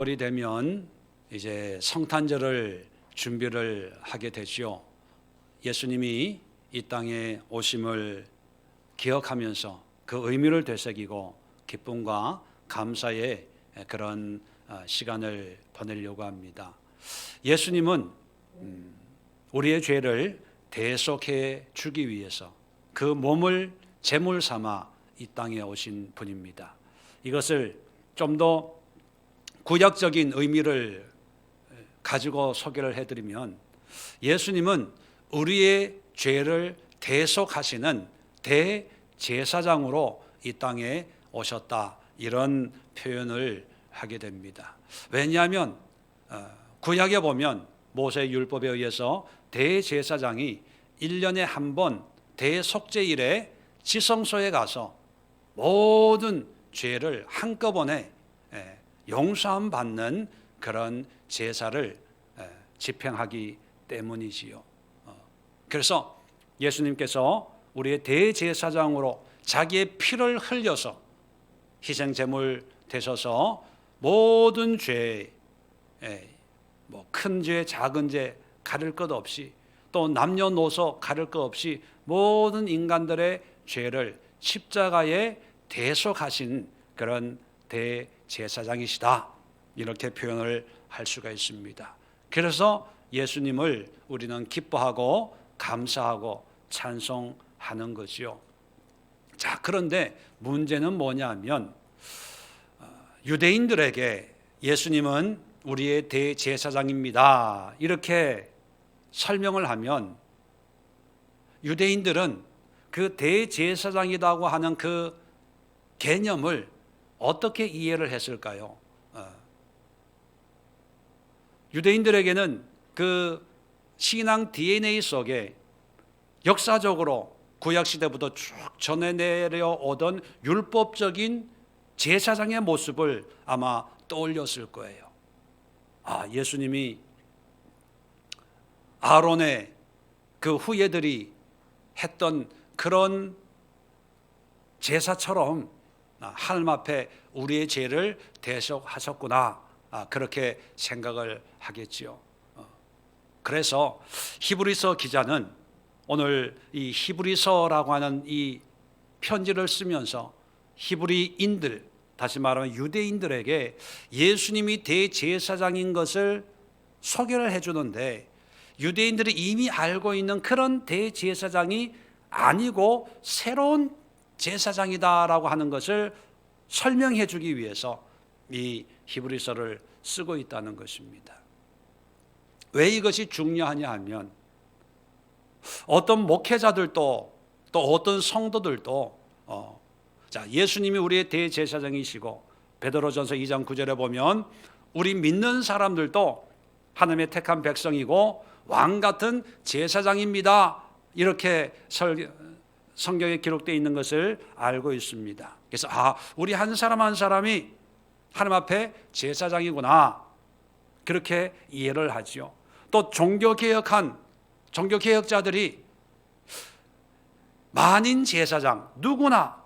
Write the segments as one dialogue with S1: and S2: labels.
S1: 월이 되면 이제 성탄절을 준비를 하게 되죠. 예수님이 이 땅에 오심을 기억하면서 그 의미를 되새기고 기쁨과 감사의 그런 시간을 보내려고 합니다. 예수님은 우리의 죄를 대속해 주기 위해서 그 몸을 제물 삼아 이 땅에 오신 분입니다. 이것을 좀 더 구약적인 의미를 가지고 소개를 해드리면, 예수님은 우리의 죄를 대속하시는 대제사장으로 이 땅에 오셨다, 이런 표현을 하게 됩니다. 왜냐하면 구약에 보면 모세 율법에 의해서 대제사장이 1년에 한 번 대속죄일에 지성소에 가서 모든 죄를 한꺼번에 용서함 받는 그런 제사를 집행하기 때문이지요. 그래서 예수님께서 우리의 대제사장으로 자기의 피를 흘려서 희생제물 되셔서 모든 죄, 큰 죄, 작은 죄 가릴 것 없이, 또 남녀노소 가릴 것 없이 모든 인간들의 죄를 십자가에 대속하신 그런 대제사장이시다, 이렇게 표현을 할 수가 있습니다. 그래서 예수님을 우리는 기뻐하고 감사하고 찬송하는 거지요. 자, 그런데 문제는 뭐냐면, 유대인들에게 예수님은 우리의 대제사장입니다, 이렇게 설명을 하면 유대인들은 그 대제사장이라고 하는 그 개념을 어떻게 이해를 했을까요? 유대인들에게는 그 신앙 DNA 속에 역사적으로 구약시대부터 쭉 전해 내려오던 율법적인 제사장의 모습을 아마 떠올렸을 거예요. 예수님이 아론의 그 후예들이 했던 그런 제사처럼 하나님 앞에 우리의 죄를 대속하셨구나, 그렇게 생각을 하겠지요. 그래서 히브리서 기자는 오늘 이 히브리서라고 하는 이 편지를 쓰면서 히브리인들, 다시 말하면 유대인들에게 예수님이 대제사장인 것을 소개를 해주는데, 유대인들이 이미 알고 있는 그런 대제사장이 아니고 새로운 제사장이다라고 하는 것을 설명해 주기 위해서 이 히브리서를 쓰고 있다는 것입니다. 왜 이것이 중요하냐 하면, 어떤 목회자들도 또 어떤 성도들도 예수님이 우리의 대제사장이시고, 베드로전서 2장 9절에 보면 우리 믿는 사람들도 하나님의 택한 백성이고 왕 같은 제사장입니다, 이렇게 성경에 기록되어 있는 것을 알고 있습니다. 그래서 우리 한 사람 한 사람이 하나님 앞에 제사장이구나, 그렇게 이해를 하죠. 또 종교개혁자들이 만인 제사장, 누구나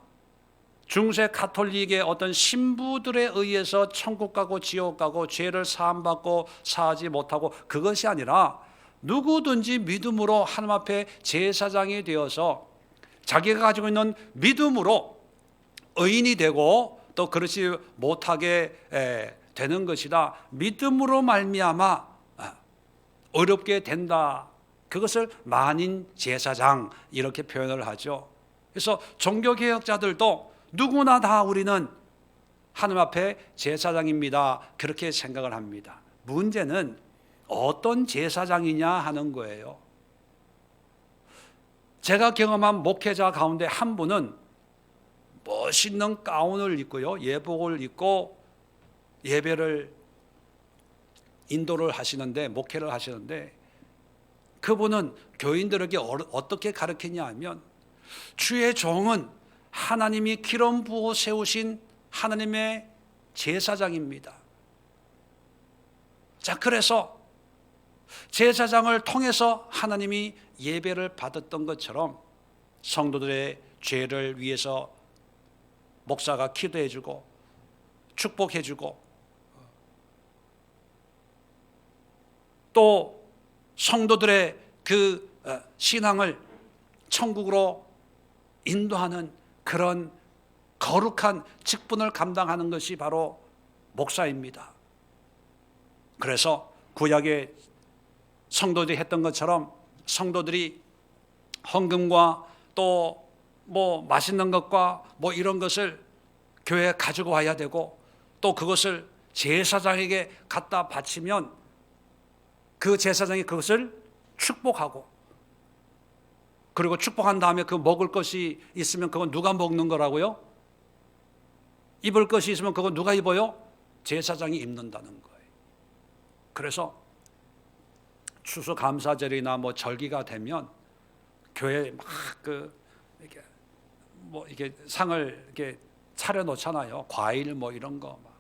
S1: 중세 가톨릭의 어떤 신부들에 의해서 천국 가고 지옥 가고 죄를 사함받고 사하지 못하고, 그것이 아니라 누구든지 믿음으로 하나님 앞에 제사장이 되어서 자기가 가지고 있는 믿음으로 의인이 되고 또 그렇지 못하게 되는 것이다, 믿음으로 말미암아 어렵게 된다, 그것을 만인 제사장, 이렇게 표현을 하죠. 그래서 종교개혁자들도 누구나 다 우리는 하나님 앞에 제사장입니다, 그렇게 생각을 합니다. 문제는 어떤 제사장이냐 하는 거예요. 제가 경험한 목회자 가운데 한 분은 멋있는 가운을 입고요, 예복을 입고 예배를 인도를 하시는데, 목회를 하시는데, 그분은 교인들에게 어떻게 가르치냐 하면, 주의 종은 하나님이 기름 부어 세우신 하나님의 제사장입니다. 자, 그래서 제사장을 통해서 하나님이 예배를 받았던 것처럼 성도들의 죄를 위해서 목사가 기도해주고 축복해주고 또 성도들의 그 신앙을 천국으로 인도하는 그런 거룩한 직분을 감당하는 것이 바로 목사입니다. 그래서 구약의 성도들이 했던 것처럼 성도들이 헌금과 또 뭐 맛있는 것과 뭐 이런 것을 교회에 가지고 와야 되고, 또 그것을 제사장에게 갖다 바치면 그 제사장이 그것을 축복하고, 그리고 축복한 다음에 그 먹을 것이 있으면 그건 누가 먹는 거라고요? 입을 것이 있으면 그건 누가 입어요? 제사장이 입는다는 거예요. 그래서 추수감사절이나 뭐 절기가 되면 교회에 막 이렇게 상을 이렇게 차려 놓잖아요. 과일 뭐 이런 거 막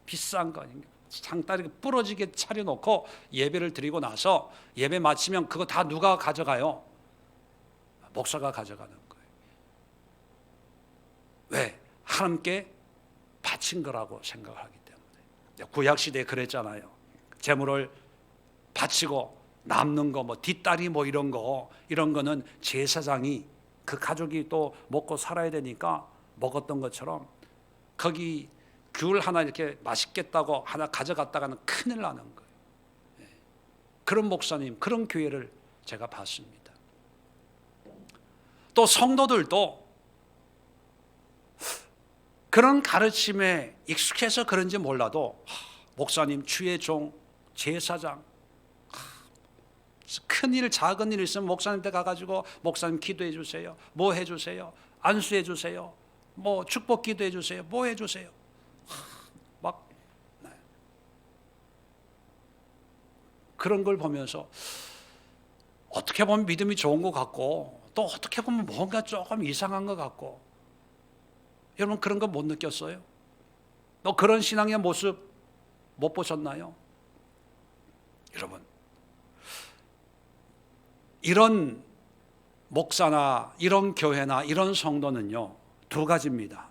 S1: 비싼 거 상다리 부러지게 차려 놓고 예배를 드리고 나서 예배 마치면 그거 다 누가 가져가요? 목사가 가져가는 거예요. 왜? 하나님께 바친 거라고 생각을 하기 때문에. 구약 시대에 그랬잖아요. 재물을 바치고 남는 거 뭐 뒷다리 뭐 이런 거는 제사장이 그 가족이 또 먹고 살아야 되니까 먹었던 것처럼, 거기 귤 하나 이렇게 맛있겠다고 하나 가져갔다가는 큰일 나는 거예요. 그런 목사님, 그런 교회를 제가 봤습니다. 또 성도들도 그런 가르침에 익숙해서 그런지 몰라도 목사님, 주의 종, 제사장, 큰일 작은 일 있으면 목사님한테 가가지고 목사님 기도해 주세요, 뭐 해주세요, 안수해 주세요, 뭐 축복 기도해 주세요, 뭐 해주세요. 막 그런 걸 보면서 어떻게 보면 믿음이 좋은 것 같고, 또 어떻게 보면 뭔가 조금 이상한 것 같고. 여러분 그런 거 못 느꼈어요? 또 그런 신앙의 모습 못 보셨나요? 여러분, 이런 목사나 이런 교회나 이런 성도는요, 두 가지입니다.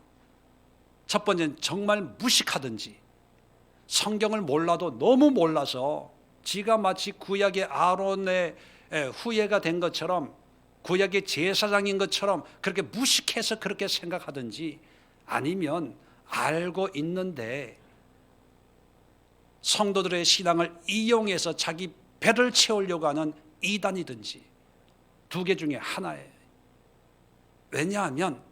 S1: 첫 번째는 정말 무식하든지 성경을 몰라도 너무 몰라서 지가 마치 구약의 아론의 후예가 된 것처럼, 구약의 제사장인 것처럼 그렇게 무식해서 그렇게 생각하든지, 아니면 알고 있는데 성도들의 신앙을 이용해서 자기 배를 채우려고 하는 이단이든지, 두 개 중에 하나예요. 왜냐하면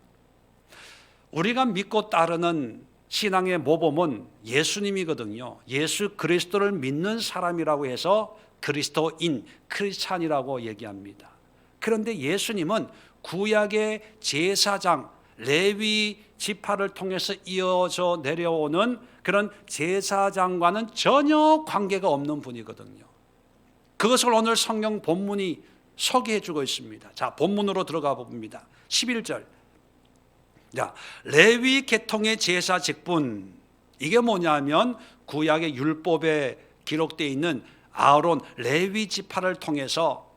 S1: 우리가 믿고 따르는 신앙의 모범은 예수님이거든요. 예수 그리스도를 믿는 사람이라고 해서 그리스도인, 크리스찬이라고 얘기합니다. 그런데 예수님은 구약의 제사장, 레위 지파를 통해서 이어져 내려오는 그런 제사장과는 전혀 관계가 없는 분이거든요. 그것을 오늘 성경 본문이 소개해 주고 있습니다. 자, 본문으로 들어가 봅니다. 11절. 자, 레위 계통의 제사 직분, 이게 뭐냐면 구약의 율법에 기록되어 있는 아론, 레위 지파를 통해서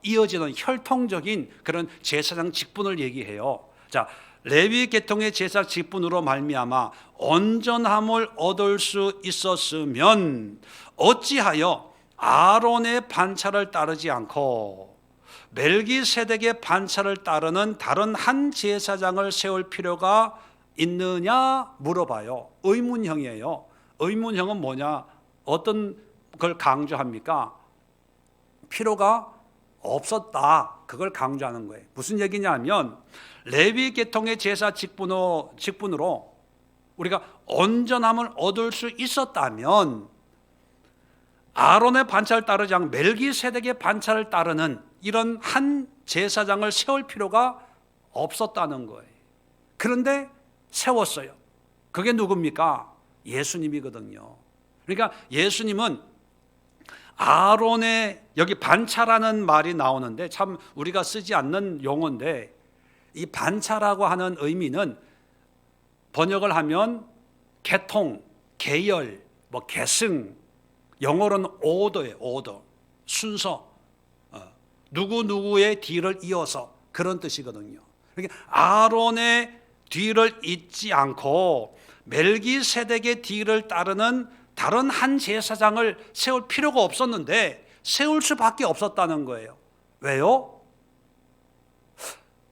S1: 이어지는 혈통적인 그런 제사장 직분을 얘기해요. 자, 레위 계통의 제사 직분으로 말미암아 온전함을 얻을 수 있었으면 어찌하여 아론의 반차를 따르지 않고 멜기세덱의 반차를 따르는 다른 한 제사장을 세울 필요가 있느냐 물어봐요. 의문형이에요. 의문형은 뭐냐? 어떤 걸 강조합니까? 필요가 없었다, 그걸 강조하는 거예요. 무슨 얘기냐면 레위 계통의 제사 직분으로 우리가 온전함을 얻을 수 있었다면 아론의 반차를 따르지 않고 멜기세덱의 반차를 따르는 이런 한 제사장을 세울 필요가 없었다는 거예요. 그런데 세웠어요. 그게 누굽니까? 예수님이거든요. 그러니까 예수님은 아론의, 여기 반차라는 말이 나오는데 참 우리가 쓰지 않는 용어인데, 이 반차라고 하는 의미는 번역을 하면 계통, 계열, 뭐 계승, 영어로는 오더예요. 오더, 순서, 누구누구의 뒤를 이어서, 그런 뜻이거든요. 그러니까 아론의 뒤를 잇지 않고 멜기세덱의 뒤를 따르는 다른 한 제사장을 세울 필요가 없었는데 세울 수밖에 없었다는 거예요. 왜요?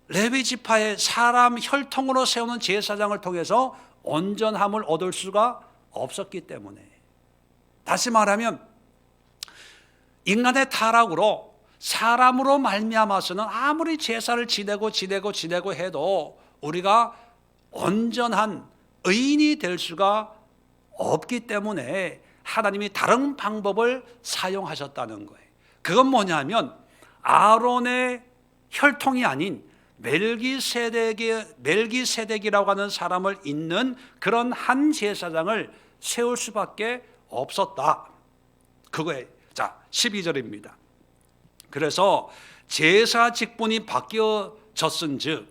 S1: 레위 지파의 사람 혈통으로 세우는 제사장을 통해서 온전함을 얻을 수가 없었기 때문에. 다시 말하면 인간의 타락으로 사람으로 말미암아서는 아무리 제사를 지내고 해도 우리가 온전한 의인이 될 수가 없기 때문에 하나님이 다른 방법을 사용하셨다는 거예요. 그건 뭐냐면 아론의 혈통이 아닌 멜기세덱이라고 하는 사람을 잇는 그런 한 제사장을 세울 수밖에 없었다. 그거예요. 자, 12절입니다. 그래서 제사 직분이 바뀌어졌은즉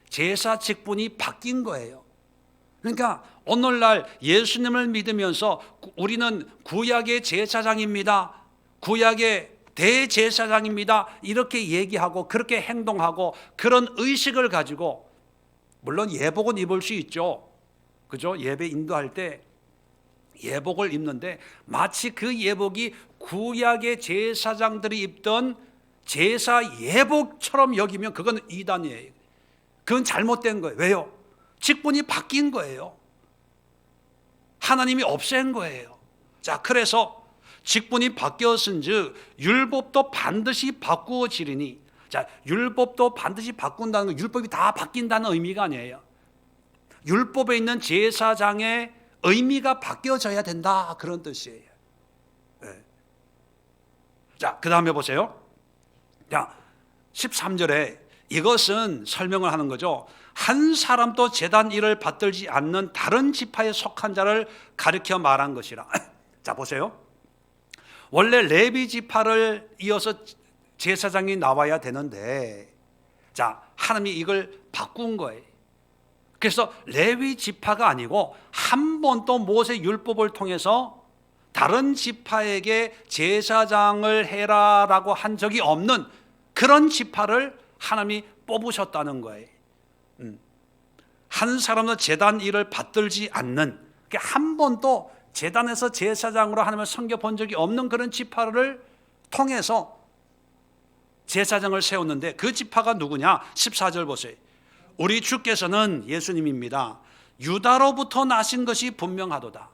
S1: 제사 직분이 바뀐 거예요. 그러니까 오늘날 예수님을 믿으면서 우리는 구약의 제사장입니다, 구약의 대제사장입니다, 이렇게 얘기하고 그렇게 행동하고 그런 의식을 가지고, 물론 예복은 입을 수 있죠. 그죠? 예배 인도할 때 예복을 입는데 마치 그 예복이 구약의 제사장들이 입던 제사 예복처럼 여기면 그건 이단이에요. 그건 잘못된 거예요. 왜요? 직분이 바뀐 거예요. 하나님이 없앤 거예요. 자, 그래서 직분이 바뀌었은즉 율법도 반드시 바꾸어지리니. 자, 율법도 반드시 바꾼다는 건 율법이 다 바뀐다는 의미가 아니에요. 율법에 있는 제사장의 의미가 바뀌어져야 된다, 그런 뜻이에요. 네. 자, 그 다음에 보세요. 자, 13절에 이것은 설명을 하는 거죠. 한 사람도 제단 일을 받들지 않는 다른 지파에 속한 자를 가리켜 말한 것이라. 자, 보세요. 원래 레위 지파를 이어서 제사장이 나와야 되는데, 자, 하나님이 이걸 바꾼 거예요. 그래서 레위 지파가 아니고 한 번도 모세 율법을 통해서 다른 지파에게 제사장을 해라라고 한 적이 없는 그런 지파를 하나님이 뽑으셨다는 거예요. 한 사람도 제단 일을 받들지 않는, 한 번도 제단에서 제사장으로 하나님을 섬겨본 적이 없는 그런 지파를 통해서 제사장을 세웠는데, 그 지파가 누구냐? 14절 보세요. 우리 주께서는, 예수님입니다, 유다로부터 나신 것이 분명하도다.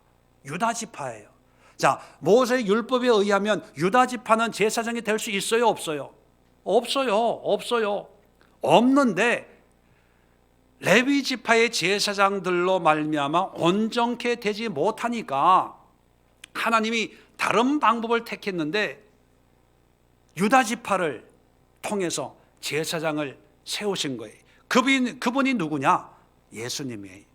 S1: 유다 지파예요. 자, 모세 율법에 의하면 유다 지파는 제사장이 될 수 있어요, 없어요? 없어요. 없는데 레위 지파의 제사장들로 말미암아 온전케 되지 못하니까 하나님이 다른 방법을 택했는데 유다 지파를 통해서 제사장을 세우신 거예요. 그분이 누구냐? 예수님이에요.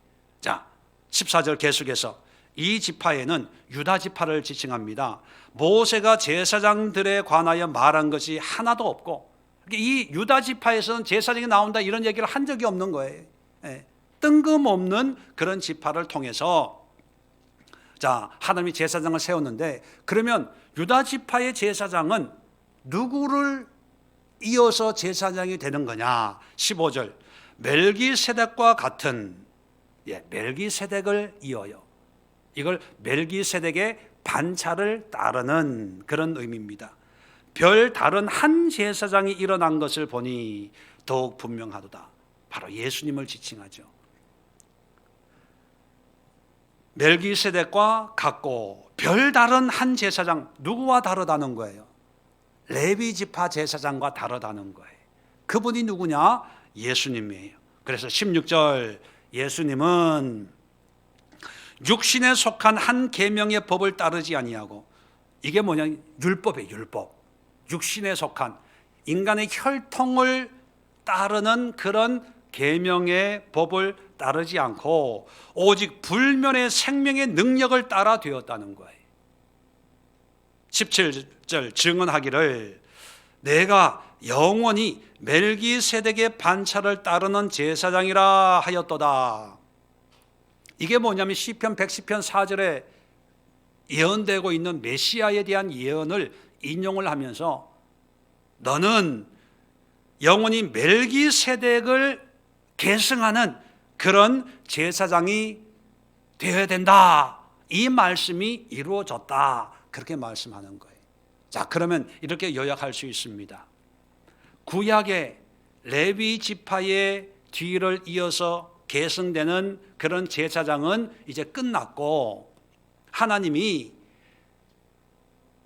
S1: 자, 14절 계속해서 이 지파에는 유다 지파를 지칭합니다. 모세가 제사장들에 관하여 말한 것이 하나도 없고, 이 유다 지파에서는 제사장이 나온다 이런 얘기를 한 적이 없는 거예요. 뜬금없는 그런 지파를 통해서 자, 하나님이 제사장을 세웠는데, 그러면 유다 지파의 제사장은 누구를 이어서 제사장이 되는 거냐? 15절 멜기세덱과 같은, 멜기세덱을 이어요. 이걸 멜기세덱의 반차를 따르는 그런 의미입니다. 별 다른 한 제사장이 일어난 것을 보니 더욱 분명하도다. 바로 예수님을 지칭하죠. 멜기세덱과 같고 별 다른 한 제사장, 누구와 다르다는 거예요? 레위 지파 제사장과 다르다는 거예요. 그분이 누구냐? 예수님이에요. 그래서 16절 예수님은 육신에 속한 한 계명의 법을 따르지 아니하고, 이게 뭐냐? 율법이에요. 율법. 육신에 속한 인간의 혈통을 따르는 그런 계명의 법을 따르지 않고 오직 불면의 생명의 능력을 따라 되었다는 거예요. 17절 증언하기를 내가 영원히 멜기세덱의 반차를 따르는 제사장이라 하였도다. 이게 뭐냐면 시편 110편 4절에 예언되고 있는 메시아에 대한 예언을 인용을 하면서 너는 영원히 멜기세덱을 계승하는 그런 제사장이 되어야 된다, 이 말씀이 이루어졌다, 그렇게 말씀하는 거예요. 자, 그러면 이렇게 요약할 수 있습니다. 구약의 레위 지파의 뒤를 이어서 계승되는 그런 제사장은 이제 끝났고, 하나님이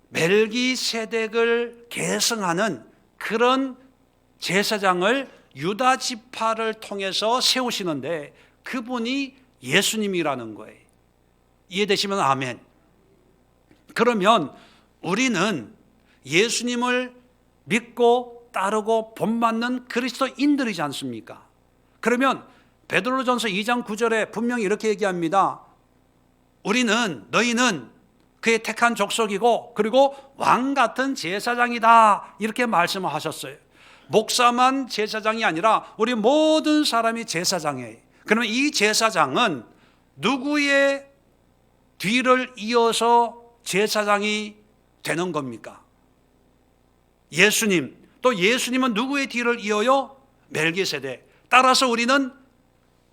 S1: 멜기세덱을 계승하는 그런 제사장을 유다 지파를 통해서 세우시는데, 그분이 예수님이라는 거예요. 이해되시면 아멘. 그러면 우리는 예수님을 믿고 따르고 본받는 그리스도인들이지 않습니까? 그러면 베드로전서 2장 9절에 분명히 이렇게 얘기합니다. 너희는 그의 택한 족속이고 그리고 왕 같은 제사장이다, 이렇게 말씀하셨어요. 목사만 제사장이 아니라 우리 모든 사람이 제사장이에요. 그러면 이 제사장은 누구의 뒤를 이어서 제사장이 되는 겁니까? 예수님. 또 예수님은 누구의 뒤를 이어요? 멜기세덱. 따라서 우리는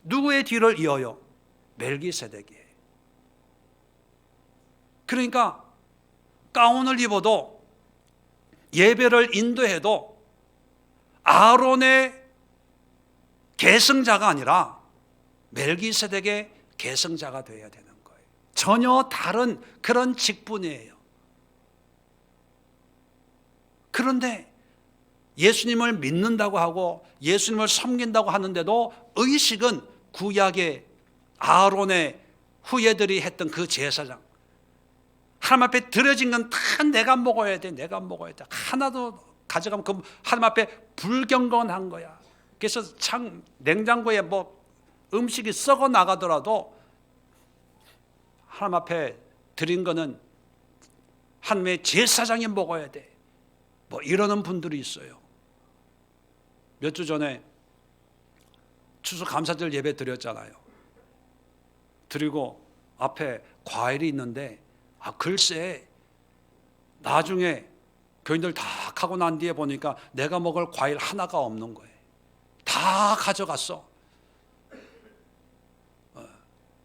S1: 누구의 뒤를 이어요? 멜기세덱이에요. 그러니까 가운을 입어도, 예배를 인도해도 아론의 계승자가 아니라 멜기세덱의 계승자가 되어야 되는 거예요. 전혀 다른 그런 직분이에요. 그런데 예수님을 믿는다고 하고 예수님을 섬긴다고 하는데도 의식은 구약의 아론의 후예들이 했던 그 제사장, 하나님 앞에 드려진 건 다 내가 먹어야 돼, 내가 먹어야 돼, 하나도 가져가면 그 하나님 앞에 불경건한 거야. 그래서 참 냉장고에 뭐 음식이 썩어 나가더라도 하나님 앞에 드린 거는 하나님의 제사장이 먹어야 돼, 뭐 이러는 분들이 있어요. 몇 주 전에 추수감사절 예배 드렸잖아요. 드리고 앞에 과일이 있는데, 글쎄 나중에 교인들 다 가고 난 뒤에 보니까 내가 먹을 과일 하나가 없는 거예요. 다 가져갔어.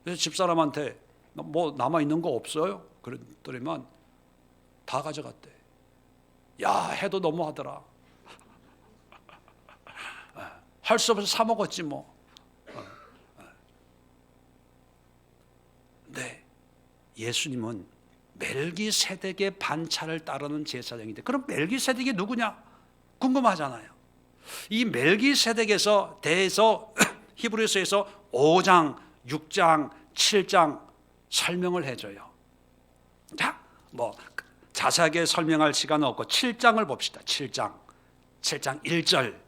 S1: 그래서 집사람한테 뭐 남아있는 거 없어요? 그랬더니만 다 가져갔대. 야, 해도 너무하더라. 할 수 없어서 사 먹었지 뭐. 네, 예수님은 멜기세덱의 반차를 따르는 제사장인데, 그럼 멜기세덱이 누구냐 궁금하잖아요. 이 멜기세덱에서 대해서 히브리서에서 5장, 6장, 7장 설명을 해줘요. 자, 뭐 자세하게 설명할 시간은 없고 7장을 봅시다. 7장 1절.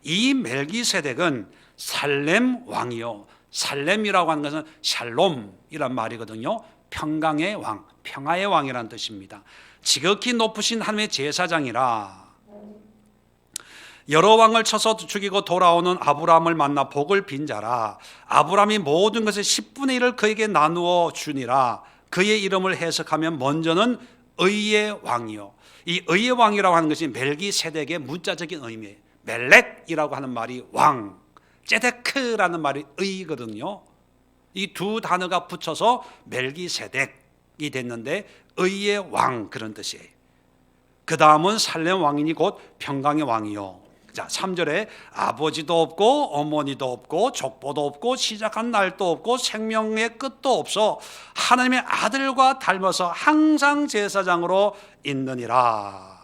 S1: 이 멜기세덱은 살렘 왕이요, 살렘이라고 하는 것은 샬롬이란 말이거든요. 평강의 왕, 평화의 왕이라는 뜻입니다. 지극히 높으신 하나님의 제사장이라. 여러 왕을 쳐서 죽이고 돌아오는 아브라함을 만나 복을 빈 자라. 아브라함이 모든 것의 10분의 1을 그에게 나누어 주니라. 그의 이름을 해석하면 먼저는 의의 왕이요. 이 의의 왕이라고 하는 것이 멜기세덱의 문자적인 의미예요. 멜렉이라고 하는 말이 왕, 제데크라는 말이 의거든요. 이 두 단어가 붙여서 멜기세덱이 됐는데 의의 왕, 그런 뜻이에요. 그 다음은 살렘 왕이니 곧 평강의 왕이요. 자, 3절에 아버지도 없고 어머니도 없고 족보도 없고 시작한 날도 없고 생명의 끝도 없어 하나님의 아들과 닮아서 항상 제사장으로 있느니라.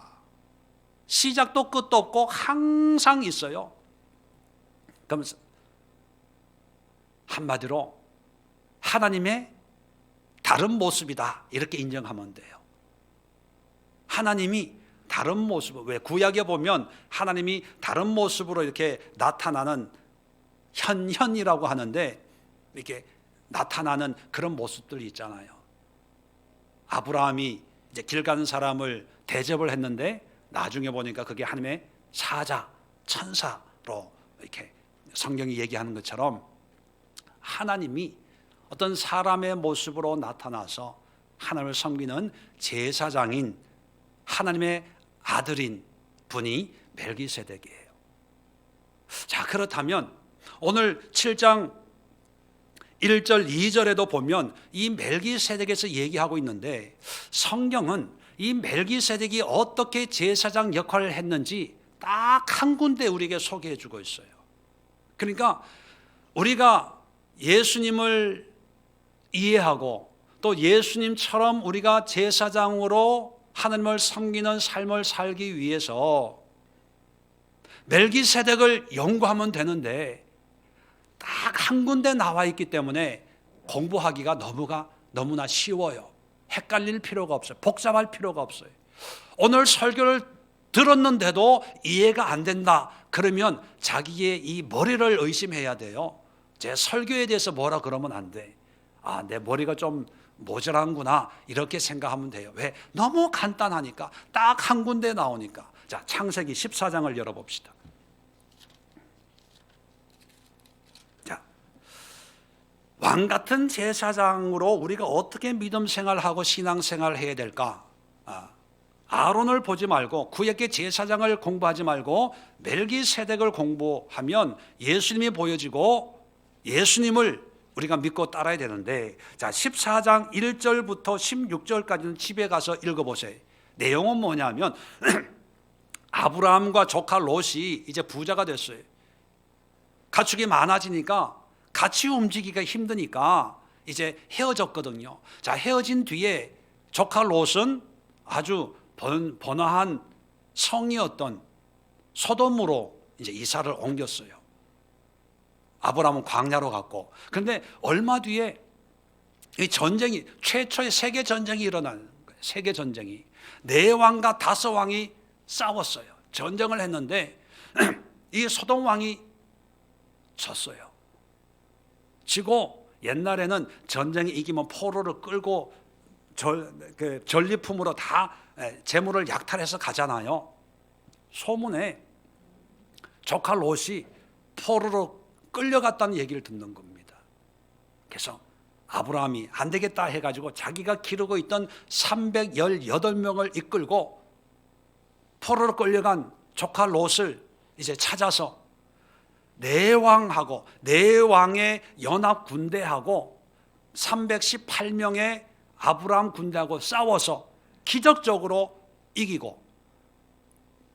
S1: 시작도 끝도 없고 항상 있어요. 그럼 한마디로 하나님의 다른 모습이다, 이렇게 인정하면 돼요. 하나님이 다른 모습, 왜 구약에 보면 하나님이 다른 모습으로 이렇게 나타나는 현현이라고 하는데, 이렇게 나타나는 그런 모습들이 있잖아요. 아브라함이 이제 길 가는 사람을 대접을 했는데 나중에 보니까 그게 하나님의 사자, 천사로 이렇게 성경이 얘기하는 것처럼 하나님이 어떤 사람의 모습으로 나타나서 하나님을 섬기는 제사장인 하나님의 아들인 분이 멜기세덱이에요. 자, 그렇다면 오늘 7장 1절, 2절에도 보면 이 멜기세덱에서 얘기하고 있는데, 성경은 이 멜기세덱이 어떻게 제사장 역할을 했는지 딱 한 군데 우리에게 소개해 주고 있어요. 그러니까 우리가 예수님을 이해하고 또 예수님처럼 우리가 제사장으로 하나님을 섬기는 삶을 살기 위해서 멜기세덱을 연구하면 되는데 딱 한 군데 나와 있기 때문에 공부하기가 너무나 쉬워요. 헷갈릴 필요가 없어요. 복잡할 필요가 없어요. 오늘 설교를 들었는데도 이해가 안 된다 그러면 자기의 이 머리를 의심해야 돼요. 제 설교에 대해서 뭐라 그러면 안 돼. 아, 내 머리가 좀 모자란구나 이렇게 생각하면 돼요. 왜? 너무 간단하니까, 딱 한 군데 나오니까. 자, 창세기 14장을 열어봅시다. 자, 왕 같은 제사장으로 우리가 어떻게 믿음 생활하고 신앙 생활을 해야 될까? 아론을 보지 말고, 구약의 제사장을 공부하지 말고 멜기세덱을 공부하면 예수님이 보여지고 예수님을 우리가 믿고 따라야 되는데, 자, 14장 1절부터 16절까지는 집에 가서 읽어보세요. 내용은 뭐냐면 아브라함과 조카 롯이 이제 부자가 됐어요. 가축이 많아지니까 같이 움직이기가 힘드니까 이제 헤어졌거든요. 자, 헤어진 뒤에 조카 롯은 아주 번화한 성이었던 소돔으로 이제 이사를 옮겼어요. 아브라함은 광야로 갔고, 그런데 얼마 뒤에 이 전쟁이, 최초의 세계 전쟁이 일어나는 거예요. 세계 전쟁이 4왕과 5왕이 싸웠어요. 전쟁을 했는데 이 소돔 왕이 졌어요. 지고, 옛날에는 전쟁이 이기면 포로를 끌고 전리품으로 다 재물을 약탈해서 가잖아요. 소문에 조카 롯이 포로로 끌려갔다는 얘기를 듣는 겁니다. 그래서 아브라함이 안 되겠다 해가지고 자기가 기르고 있던 318명을 이끌고 포로로 끌려간 조카 롯을 이제 찾아서 내왕하고 내왕의 연합 군대하고 318명의 아브라함 군대하고 싸워서 기적적으로 이기고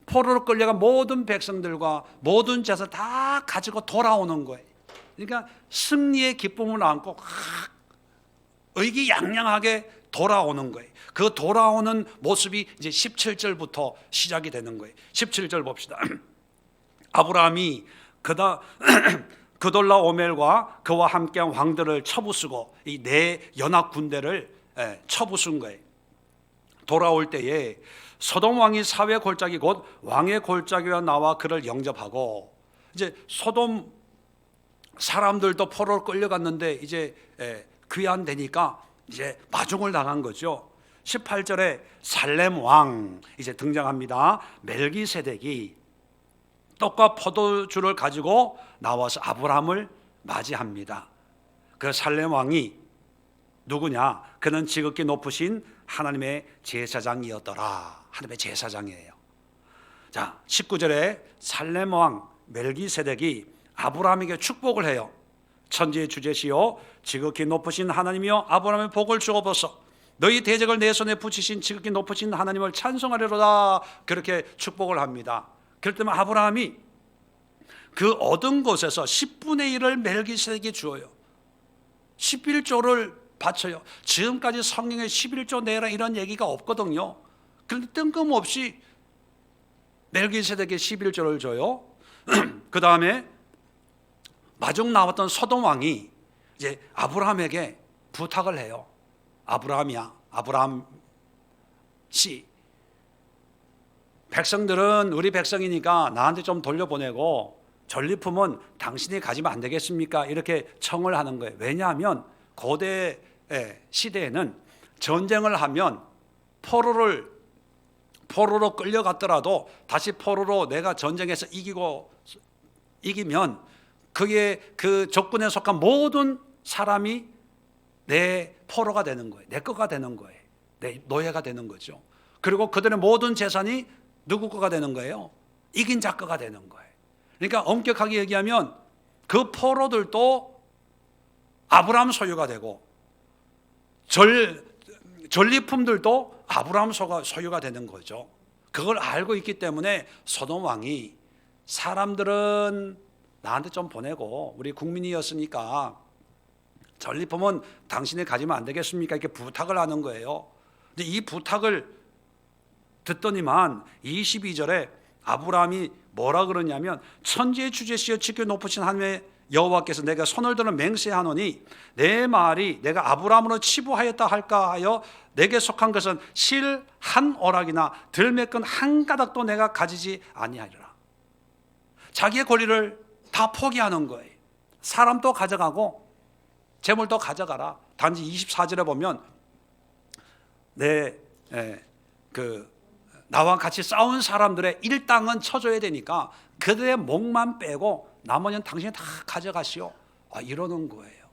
S1: 포로로 끌려간 모든 백성들과 모든 재산 다 가지고 돌아오는 거예요. 그러니까 승리의 기쁨을 안고 의기양양하게 돌아오는 거예요. 그 돌아오는 모습이 이제 17절부터 시작이 되는 거예요. 17절 봅시다. 아브라함이 그돌라오멜과 그와 함께한 왕들을 쳐부수고 이 네 연합 군대를 쳐부순 거예요. 돌아올 때에 소돔 왕이 사회 골짜기 곧 왕의 골짜기가 나와 그를 영접하고, 이제 소돔 사람들도 포로로 끌려갔는데 이제 귀환되니까 이제 마중을 당한 거죠. 18절에 살렘 왕 이제 등장합니다. 멜기세덱이 떡과 포도주를 가지고 나와서 아브라함을 맞이합니다. 그 살렘 왕이 누구냐? 그는 지극히 높으신 하나님의 제사장이었더라. 하나님의 제사장이에요. 자, 19절에 살렘 왕 멜기세덱이 아브라함에게 축복을 해요. 천지의 주제시요 지극히 높으신 하나님이여 아브라함의 복을 주옵소서. 너희 대적을 내 손에 붙이신 지극히 높으신 하나님을 찬송하리로다. 그렇게 축복을 합니다. 그럴 때만 아브라함이 그 얻은 것에서 10분의 1을 멜기세덱이 주어요. 11조를 바쳐요. 지금까지 성경에 11조 내라 이런 얘기가 없거든요. 그런데 뜬금없이 멜기세덱에게 11조를 줘요. 그 다음에 마중 나왔던 소돔 왕이 이제 아브라함에게 부탁을 해요. 아브라함이야, 아브라함 씨, 백성들은 우리 백성이니까 나한테 좀 돌려보내고 전리품은 당신이 가지면 안 되겠습니까? 이렇게 청을 하는 거예요. 왜냐하면 고대 시대에는 전쟁을 하면 포로로 끌려갔더라도 다시 포로로 내가 전쟁에서 이기면 그게 그 적군에 속한 모든 사람이 내 포로가 되는 거예요. 내 거가 되는 거예요. 내 노예가 되는 거죠. 그리고 그들의 모든 재산이 누구 거가 되는 거예요? 이긴 자 거가 되는 거예요. 그러니까 엄격하게 얘기하면 그 포로들도 아브라함 소유가 되고 전리품들도 아브라함 소유가 되는 거죠. 그걸 알고 있기 때문에 소돔 왕이 사람들은 나한테 좀 보내고 우리 국민이었으니까 전리품은 당신이 가지면 안 되겠습니까? 이렇게 부탁을 하는 거예요. 근데 이 부탁을 듣더니만 22절에 아브라함이 뭐라 그러냐면 천지의 주제시여 지켜 높으신 하나님의 여호와께서 내가 손을 들어 맹세하노니 내 말이 내가 아브라함으로 치부하였다 할까 하여 내게 속한 것은 실 한 오락이나 들매끈 한 가닥도 내가 가지지 아니하리라. 자기의 권리를 다 포기하는 거예요. 사람도 가져가고 재물도 가져가라. 단지 24절에 보면 나와 같이 싸운 사람들의 일당은 쳐줘야 되니까 그들의 목만 빼고 나머지는 당신이 다 가져가시오. 이러는 거예요.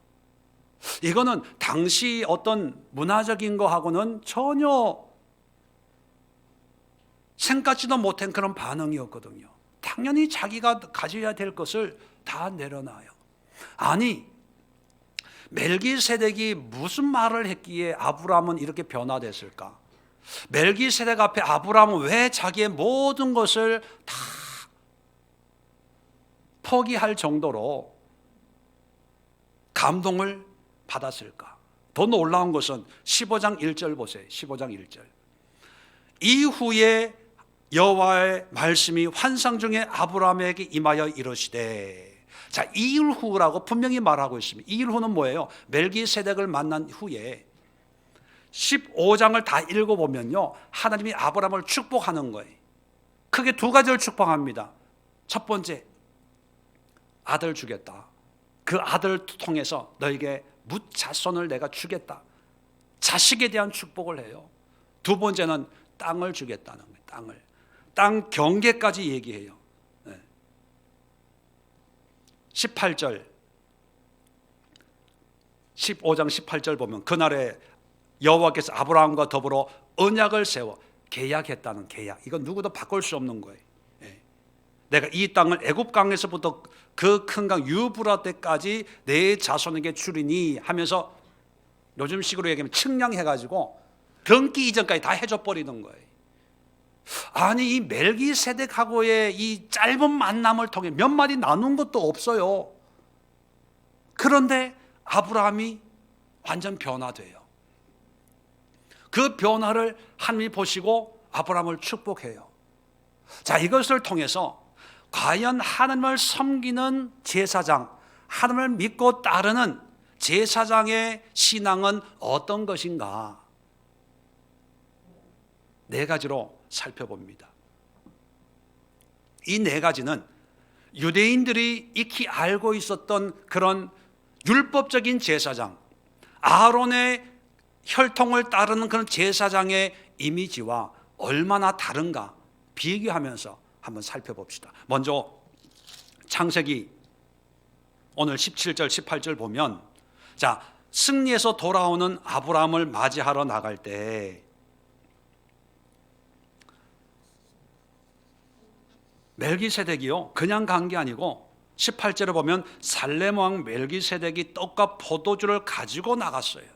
S1: 이거는 당시 어떤 문화적인 거하고는 전혀 생각지도 못한 그런 반응이었거든요. 당연히 자기가 가져야 될 것을 다 내려놔요. 아니, 멜기세덱이 무슨 말을 했기에 아브라함은 이렇게 변화됐을까? 멜기세덱 앞에 아브라함은 왜 자기의 모든 것을 다 포기할 정도로 감동을 받았을까? 더 놀라운 것은 15장 1절 보세요. 15장 1절. 이후에 여호와의 말씀이 환상 중에 아브라함에게 임하여 이르시되. 자, 이후라고 분명히 말하고 있습니다. 이후는 뭐예요? 멜기세덱을 만난 후에 15장을 다 읽어보면요, 하나님이 아브라함을 축복하는 거예요. 크게 두 가지를 축복합니다. 첫 번째, 아들 주겠다. 그 아들을 통해서 너에게 뭇자손을 내가 주겠다. 자식에 대한 축복을 해요. 두 번째는 땅을 주겠다는 거예요. 땅 경계까지 얘기해요. 18절 15장 18절 보면 그날에 여호와께서 아브라함과 더불어 언약을 세워 계약했다는 계약. 이건 누구도 바꿀 수 없는 거예요. 내가 이 땅을 애굽 강에서부터 그 큰 강 유브라데까지 내 자손에게 주리니 하면서 요즘식으로 얘기하면 측량해가지고 등기 이전까지 다 해줘 버리는 거예요. 아니, 이 멜기세덱하고의 이 짧은 만남을 통해 몇 마디 나눈 것도 없어요. 그런데 아브라함이 완전 변화돼요. 그 변화를 하나님이 보시고 아브라함을 축복해요. 자, 이것을 통해서 과연 하나님을 섬기는 제사장, 하나님을 믿고 따르는 제사장의 신앙은 어떤 것인가? 네 가지로 살펴봅니다. 이 네 가지는 유대인들이 익히 알고 있었던 그런 율법적인 제사장, 아론의 혈통을 따르는 그런 제사장의 이미지와 얼마나 다른가 비교하면서 한번 살펴봅시다. 먼저 창세기 오늘 17절 18절 보면, 자, 승리에서 돌아오는 아브라함을 맞이하러 나갈 때 멜기세덱이요, 그냥 간 게 아니고 18절에 보면 살렘 왕 멜기세덱이 떡과 포도주를 가지고 나갔어요.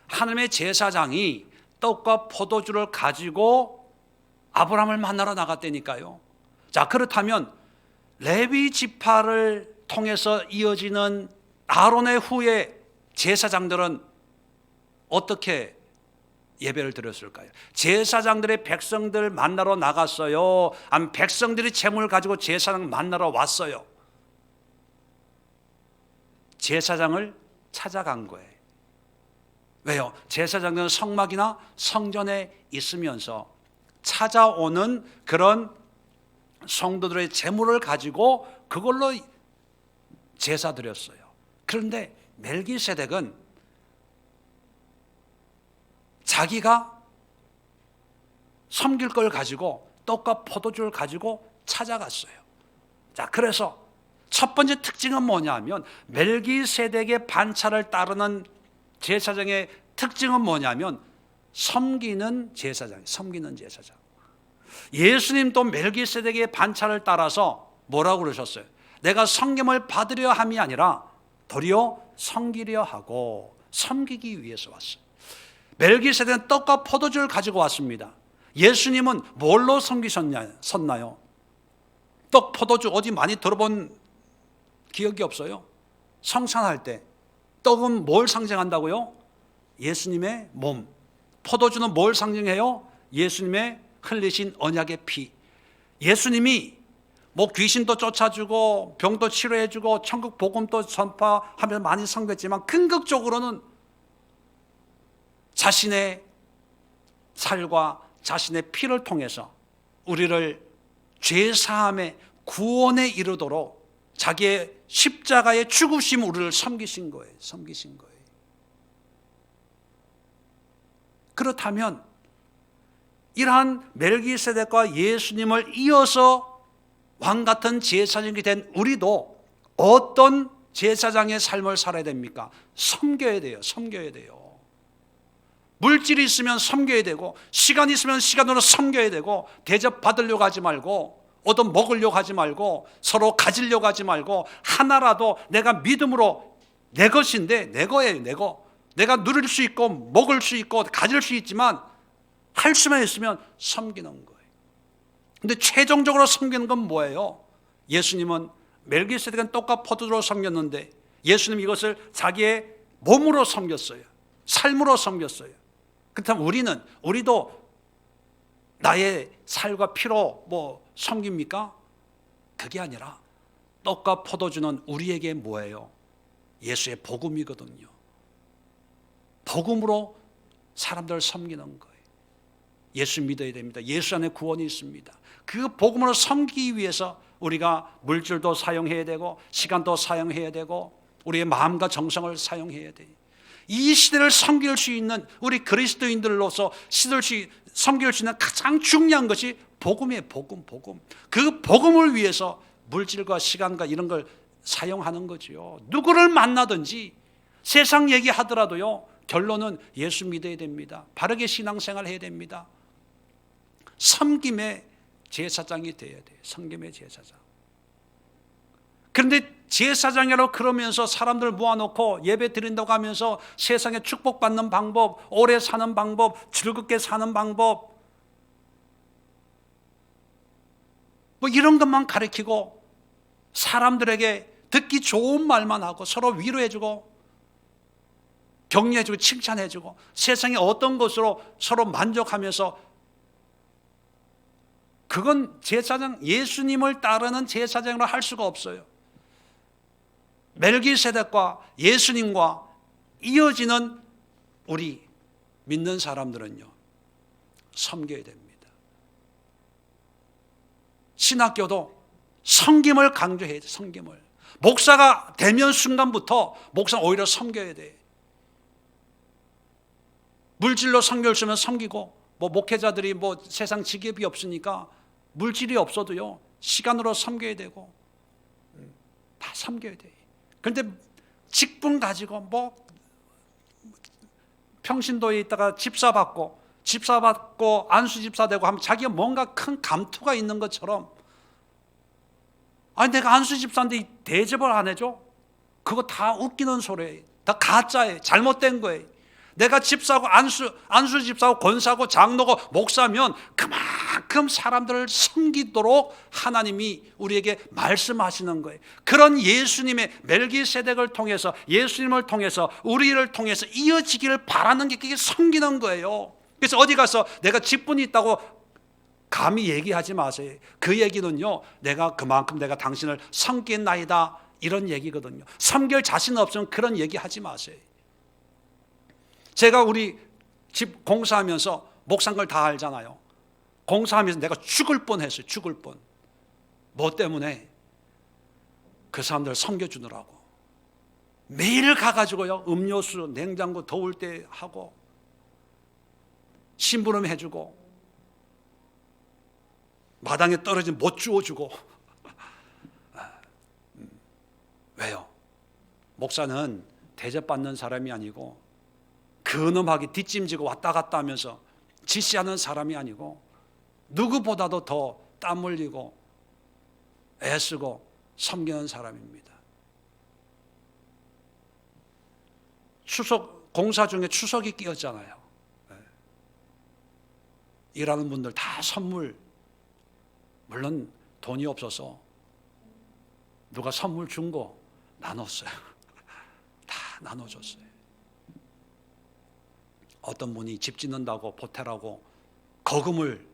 S1: 하나님의 제사장이 떡과 포도주를 가지고 아브라함을 만나러 나갔다니까요. 자, 그렇다면 레위 지파를 통해서 이어지는 아론의 후에 제사장들은 어떻게 예배를 드렸을까요? 제사장들의 백성들 만나러 나갔어요? 아니면 백성들이 재물을 가지고 제사장 만나러 왔어요? 제사장을 찾아간 거예요. 왜요? 제사장들은 성막이나 성전에 있으면서 찾아오는 그런 성도들의 재물을 가지고 그걸로 제사 드렸어요. 그런데 멜기세덱은 자기가 섬길 걸 가지고 떡과 포도주를 가지고 찾아갔어요. 자, 그래서 첫 번째 특징은 뭐냐면 멜기세덱의 반차를 따르는 제사장의 특징은 뭐냐면 섬기는 제사장. 예수님도 멜기세덱의 반차를 따라서 뭐라고 그러셨어요? 내가 성김을 받으려 함이 아니라 도리어 섬기려 하고 섬기기 위해서 왔어요. 멜기세덱은 떡과 포도주를 가지고 왔습니다. 예수님은 뭘로 섬기셨나요? 떡, 포도주 어디 많이 들어본 기억이 없어요? 성찬할 때 떡은 뭘 상징한다고요? 예수님의 몸. 포도주는 뭘 상징해요? 예수님의 흘리신 언약의 피. 예수님이 뭐 귀신도 쫓아주고 병도 치료해주고 천국 복음도 전파하면서 많이 섬겼지만 궁극적으로는 자신의 살과 자신의 피를 통해서 우리를 죄사함의 구원에 이르도록 자기의 십자가의 죽으심 우리를 섬기신 거예요. 그렇다면 이러한 멜기세덱과 예수님을 이어서 왕같은 제사장이 된 우리도 어떤 제사장의 삶을 살아야 됩니까? 섬겨야 돼요. 물질이 있으면 섬겨야 되고, 시간이 있으면 시간으로 섬겨야 되고, 대접 받으려고 하지 말고, 얻어 먹으려고 하지 말고, 서로 가지려고 하지 말고, 하나라도 내가 믿음으로 내 것인데, 내 거예요, 내 거. 내가 누릴 수 있고 먹을 수 있고 가질 수 있지만 할 수만 있으면 섬기는 거예요. 근데 최종적으로 섬기는 건 뭐예요? 예수님은 멜기세덱은 떡과 포도주로 섬겼는데 예수님 이것을 자기의 몸으로 섬겼어요. 삶으로 섬겼어요. 그렇다면 우리도 나의 살과 피로 섬깁니까? 그게 아니라 떡과 포도주는 우리에게 뭐예요? 예수의 복음이거든요. 복음으로 사람들을 섬기는 거예요. 예수 믿어야 됩니다. 예수 안에 구원이 있습니다. 그 복음으로 섬기기 위해서 우리가 물질도 사용해야 되고 시간도 사용해야 되고 우리의 마음과 정성을 사용해야 돼요. 이 시대를 섬길 수 있는 우리 그리스도인들로서 섬길 수 있는 가장 중요한 것이 복음이에요. 복음. 그 복음을 위해서 물질과 시간과 이런 걸 사용하는 거지요. 누구를 만나든지 세상 얘기하더라도요. 결론은 예수 믿어야 됩니다. 바르게 신앙생활 해야 됩니다. 섬김의 제사장이 돼야 돼요. 섬김의 제사장. 그런데 제사장이라고 그러면서 사람들 모아놓고 예배 드린다고 하면서 세상에 축복받는 방법, 오래 사는 방법, 즐겁게 사는 방법 이런 것만 가르치고 사람들에게 듣기 좋은 말만 하고 서로 위로해주고 격려해주고 칭찬해주고 세상에 어떤 것으로 서로 만족하면서 그건 제사장, 예수님을 따르는 제사장으로 할 수가 없어요. 멜기세덱과 예수님과 이어지는 우리 믿는 사람들은요, 섬겨야 됩니다. 신학교도 섬김을 강조해야 돼요. 섬김을. 목사가 되면 순간부터 목사는 오히려 섬겨야 돼요. 물질로 섬길 수 있으면 섬기고 목회자들이 세상 직업이 없으니까 물질이 없어도요 시간으로 섬겨야 되고 다 섬겨야 돼요. 그런데 직분 가지고 평신도에 있다가 집사 받고 안수 집사 되고 하면 자기가 뭔가 큰 감투가 있는 것처럼 아니 내가 안수 집사인데 대접을 안 해줘? 그거 다 웃기는 소리예요. 다 가짜예요. 잘못된 거예요. 내가 집사고 안수 집사고 권사고 장로고 목사면 그만큼 사람들을 섬기도록 하나님이 우리에게 말씀하시는 거예요. 그런 예수님의 멜기세덱을 통해서 예수님을 통해서 우리를 통해서 이어지기를 바라는 게 그게 섬기는 거예요. 그래서 어디 가서 내가 직분이 있다고 감히 얘기하지 마세요. 그 얘기는요 내가 그만큼 내가 당신을 섬겼나이다 이런 얘기거든요. 섬길 자신 없으면 그런 얘기하지 마세요. 제가 우리 집 공사하면서 목사인 걸 다 알잖아요. 공사하면서 내가 죽을 뻔했어요. 죽을 뻔. 뭐 때문에? 그 사람들 섬겨주느라고. 매일 가가지고요 음료수, 냉장고 더울 때 하고 심부름 해주고 마당에 떨어진 못 주워주고. 왜요? 목사는 대접받는 사람이 아니고 근엄하게 뒷짐지고 왔다 갔다 하면서 지시하는 사람이 아니고 누구보다도 더 땀 흘리고 애쓰고 섬기는 사람입니다. 추석 공사 중에 추석이 끼었잖아요. 일하는 분들 다 선물, 물론 돈이 없어서 누가 선물 준 거 나눴어요. 다 나눠줬어요. 어떤 분이 집 짓는다고 보태라고 거금을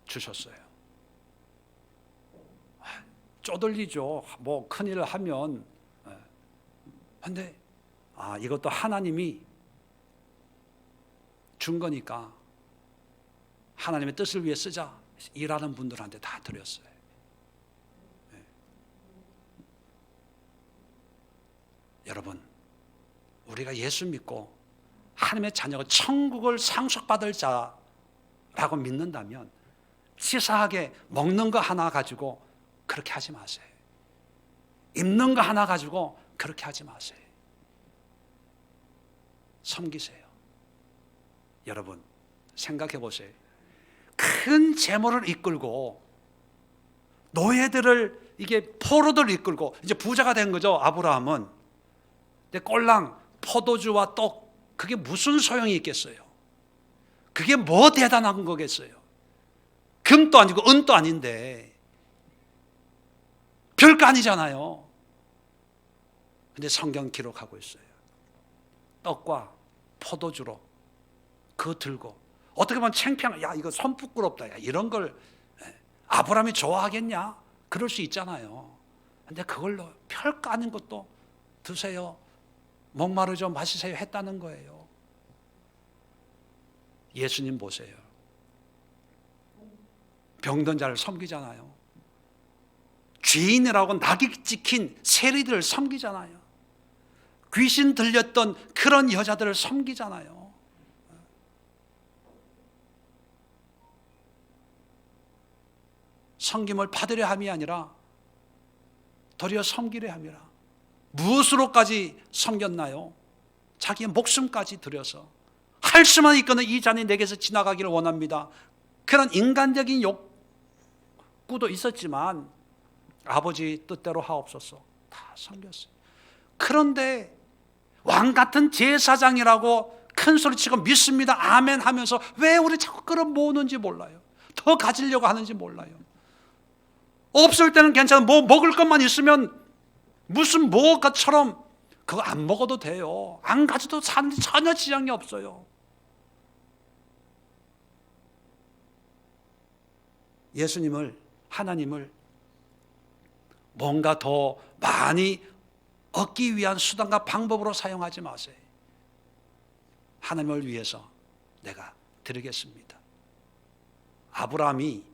S1: 주셨어요. 쪼들리죠. 뭐 큰일을 하면. 근데 이것도 하나님이 준 거니까 하나님의 뜻을 위해 쓰자. 일하는 분들한테 다 드렸어요. 여러분, 우리가 예수 믿고 하나님의 자녀가 천국을 상속받을 자라고 믿는다면 치사하게 먹는 거 하나 가지고 그렇게 하지 마세요. 입는 거 하나 가지고 그렇게 하지 마세요. 섬기세요. 여러분, 생각해 보세요. 큰 재물을 이끌고 노예들을, 이게 포로들을 이끌고 이제 부자가 된 거죠, 아브라함은. 근데 꼴랑 포도주와 떡, 그게 무슨 소용이 있겠어요? 그게 뭐 대단한 거겠어요? 금도 아니고 은도 아닌데 별거 아니잖아요. 근데 성경 기록하고 있어요. 떡과 포도주로 그거 들고, 어떻게 보면 창피한, 야 이거 손 부끄럽다, 야 이런 걸 아브라함이 좋아하겠냐? 그럴 수 있잖아요. 근데 그걸로 별거 아닌 것도 드세요, 목마르죠, 마시세요 했다는 거예요. 예수님 보세요. 병든 자를 섬기잖아요. 죄인이라고 낙이 찍힌 세리들을 섬기잖아요. 귀신 들렸던 그런 여자들을 섬기잖아요. 섬김을 받으려 함이 아니라 도리어 섬기려 함이라. 무엇으로까지 섬겼나요? 자기의 목숨까지 들여서. 할 수만 있거든 이 잔이 내게서 지나가기를 원합니다. 그런 인간적인 욕구도 있었지만 아버지 뜻대로 하옵소서 다 섬겼어요. 그런데 왕 같은 제사장이라고 큰 소리치고 믿습니다 아멘 하면서 왜 우리 자꾸 끌어모으는지 몰라요. 더 가지려고 하는지 몰라요. 없을 때는 괜찮아, 뭐 먹을 것만 있으면 무슨 뭐가처럼 그거 안 먹어도 돼요. 안 가져도 사는데 전혀 지장이 없어요. 예수님을, 하나님을 뭔가 더 많이 얻기 위한 수단과 방법으로 사용하지 마세요. 하나님을 위해서 내가 드리겠습니다. 아브라함이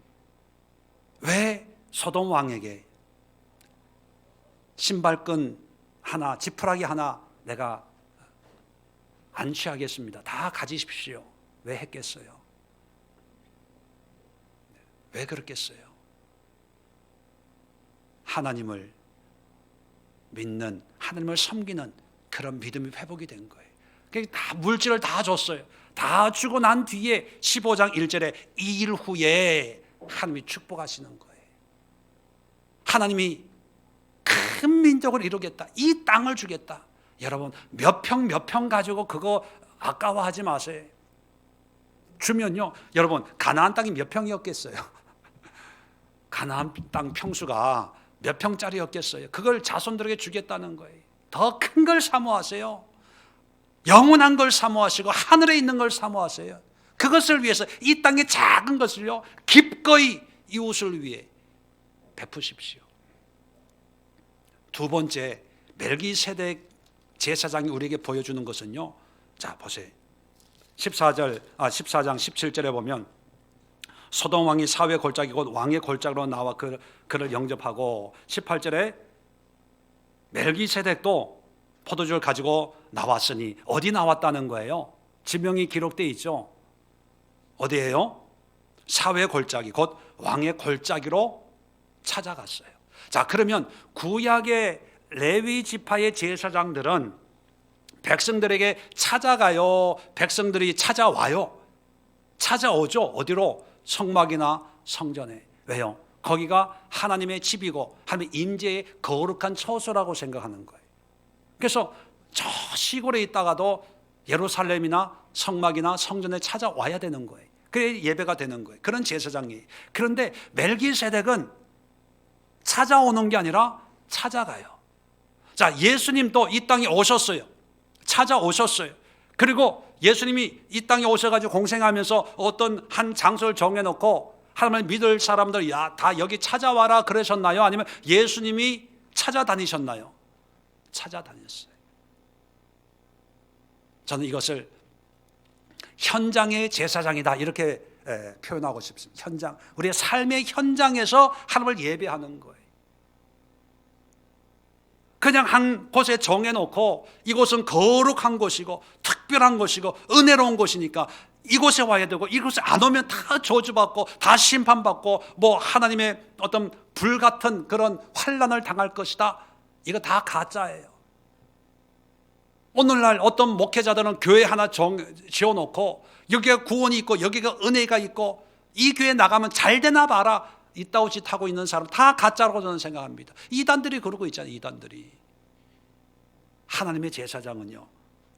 S1: 왜 소돔 왕에게 신발끈 하나, 지푸라기 하나 내가 안 취하겠습니다, 다 가지십시오, 왜 했겠어요? 왜 그렇겠어요? 하나님을 믿는, 하나님을 섬기는 그런 믿음이 회복이 된 거예요. 다 물질을 다 줬어요. 다 주고 난 뒤에 15장 1절에 이 일 후에 하나님이 축복하시는 거예요. 하나님이 큰 민족을 이루겠다, 이 땅을 주겠다. 여러분, 몇 평 가지고 그거 아까워하지 마세요. 주면요, 여러분 가나안 땅이 몇 평이었겠어요? 가나안 땅 평수가 몇 평짜리였겠어요? 그걸 자손들에게 주겠다는 거예요. 더 큰 걸 사모하세요. 영원한 걸 사모하시고 하늘에 있는 걸 사모하세요. 그것을 위해서 이 땅의 작은 것을요 기꺼이 이웃을 위해 베푸십시오. 두 번째, 멜기세덱 제사장이 우리에게 보여주는 것은요, 자 보세요. 14장 17절에 보면 소돔 왕이 사회 골짜기 곧 왕의 골짜기로 나와 그를 영접하고, 18절에 멜기세덱도 포도주를 가지고 나왔으니, 어디 나왔다는 거예요? 지명이 기록되어 있죠. 어디예요? 사회 골짜기 곧 왕의 골짜기로 찾아갔어요. 자, 그러면 구약의 레위 지파의 제사장들은 백성들에게 찾아가요, 백성들이 찾아와요? 찾아오죠. 어디로? 성막이나 성전에. 왜요? 거기가 하나님의 집이고 하나님의 임재의 거룩한 처소라고 생각하는 거예요. 그래서 저 시골에 있다가도 예루살렘이나 성막이나 성전에 찾아와야 되는 거예요. 그래 예배가 되는 거예요. 그런 제사장이. 그런데 멜기세덱은 찾아오는 게 아니라 찾아가요. 자, 예수님도 이 땅에 오셨어요. 찾아오셨어요. 그리고 예수님이 이 땅에 오셔가지고 공생하면서 어떤 한 장소를 정해놓고 하나님을 믿을 사람들 다 여기 찾아와라 그러셨나요? 아니면 예수님이 찾아다니셨나요? 찾아다녔어요. 저는 이것을 현장의 제사장이다 이렇게 표현하고 싶습니다. 현장, 우리의 삶의 현장에서 하나님을 예배하는 거예요. 그냥 한 곳에 정해놓고 이곳은 거룩한 곳이고 특별한 곳이고 은혜로운 곳이니까 이곳에 와야 되고 이곳에 안 오면 다 저주받고 다 심판받고 뭐 하나님의 어떤 불같은 그런 환난을 당할 것이다. 이거 다 가짜예요. 오늘날 어떤 목회자들은 교회 하나 지어놓고 여기가 구원이 있고 여기가 은혜가 있고 이 교회 나가면 잘 되나 봐라 이따오 짓 하고 있는 사람 다 가짜라고 저는 생각합니다. 이단들이 그러고 있잖아요. 이단들이. 하나님의 제사장은요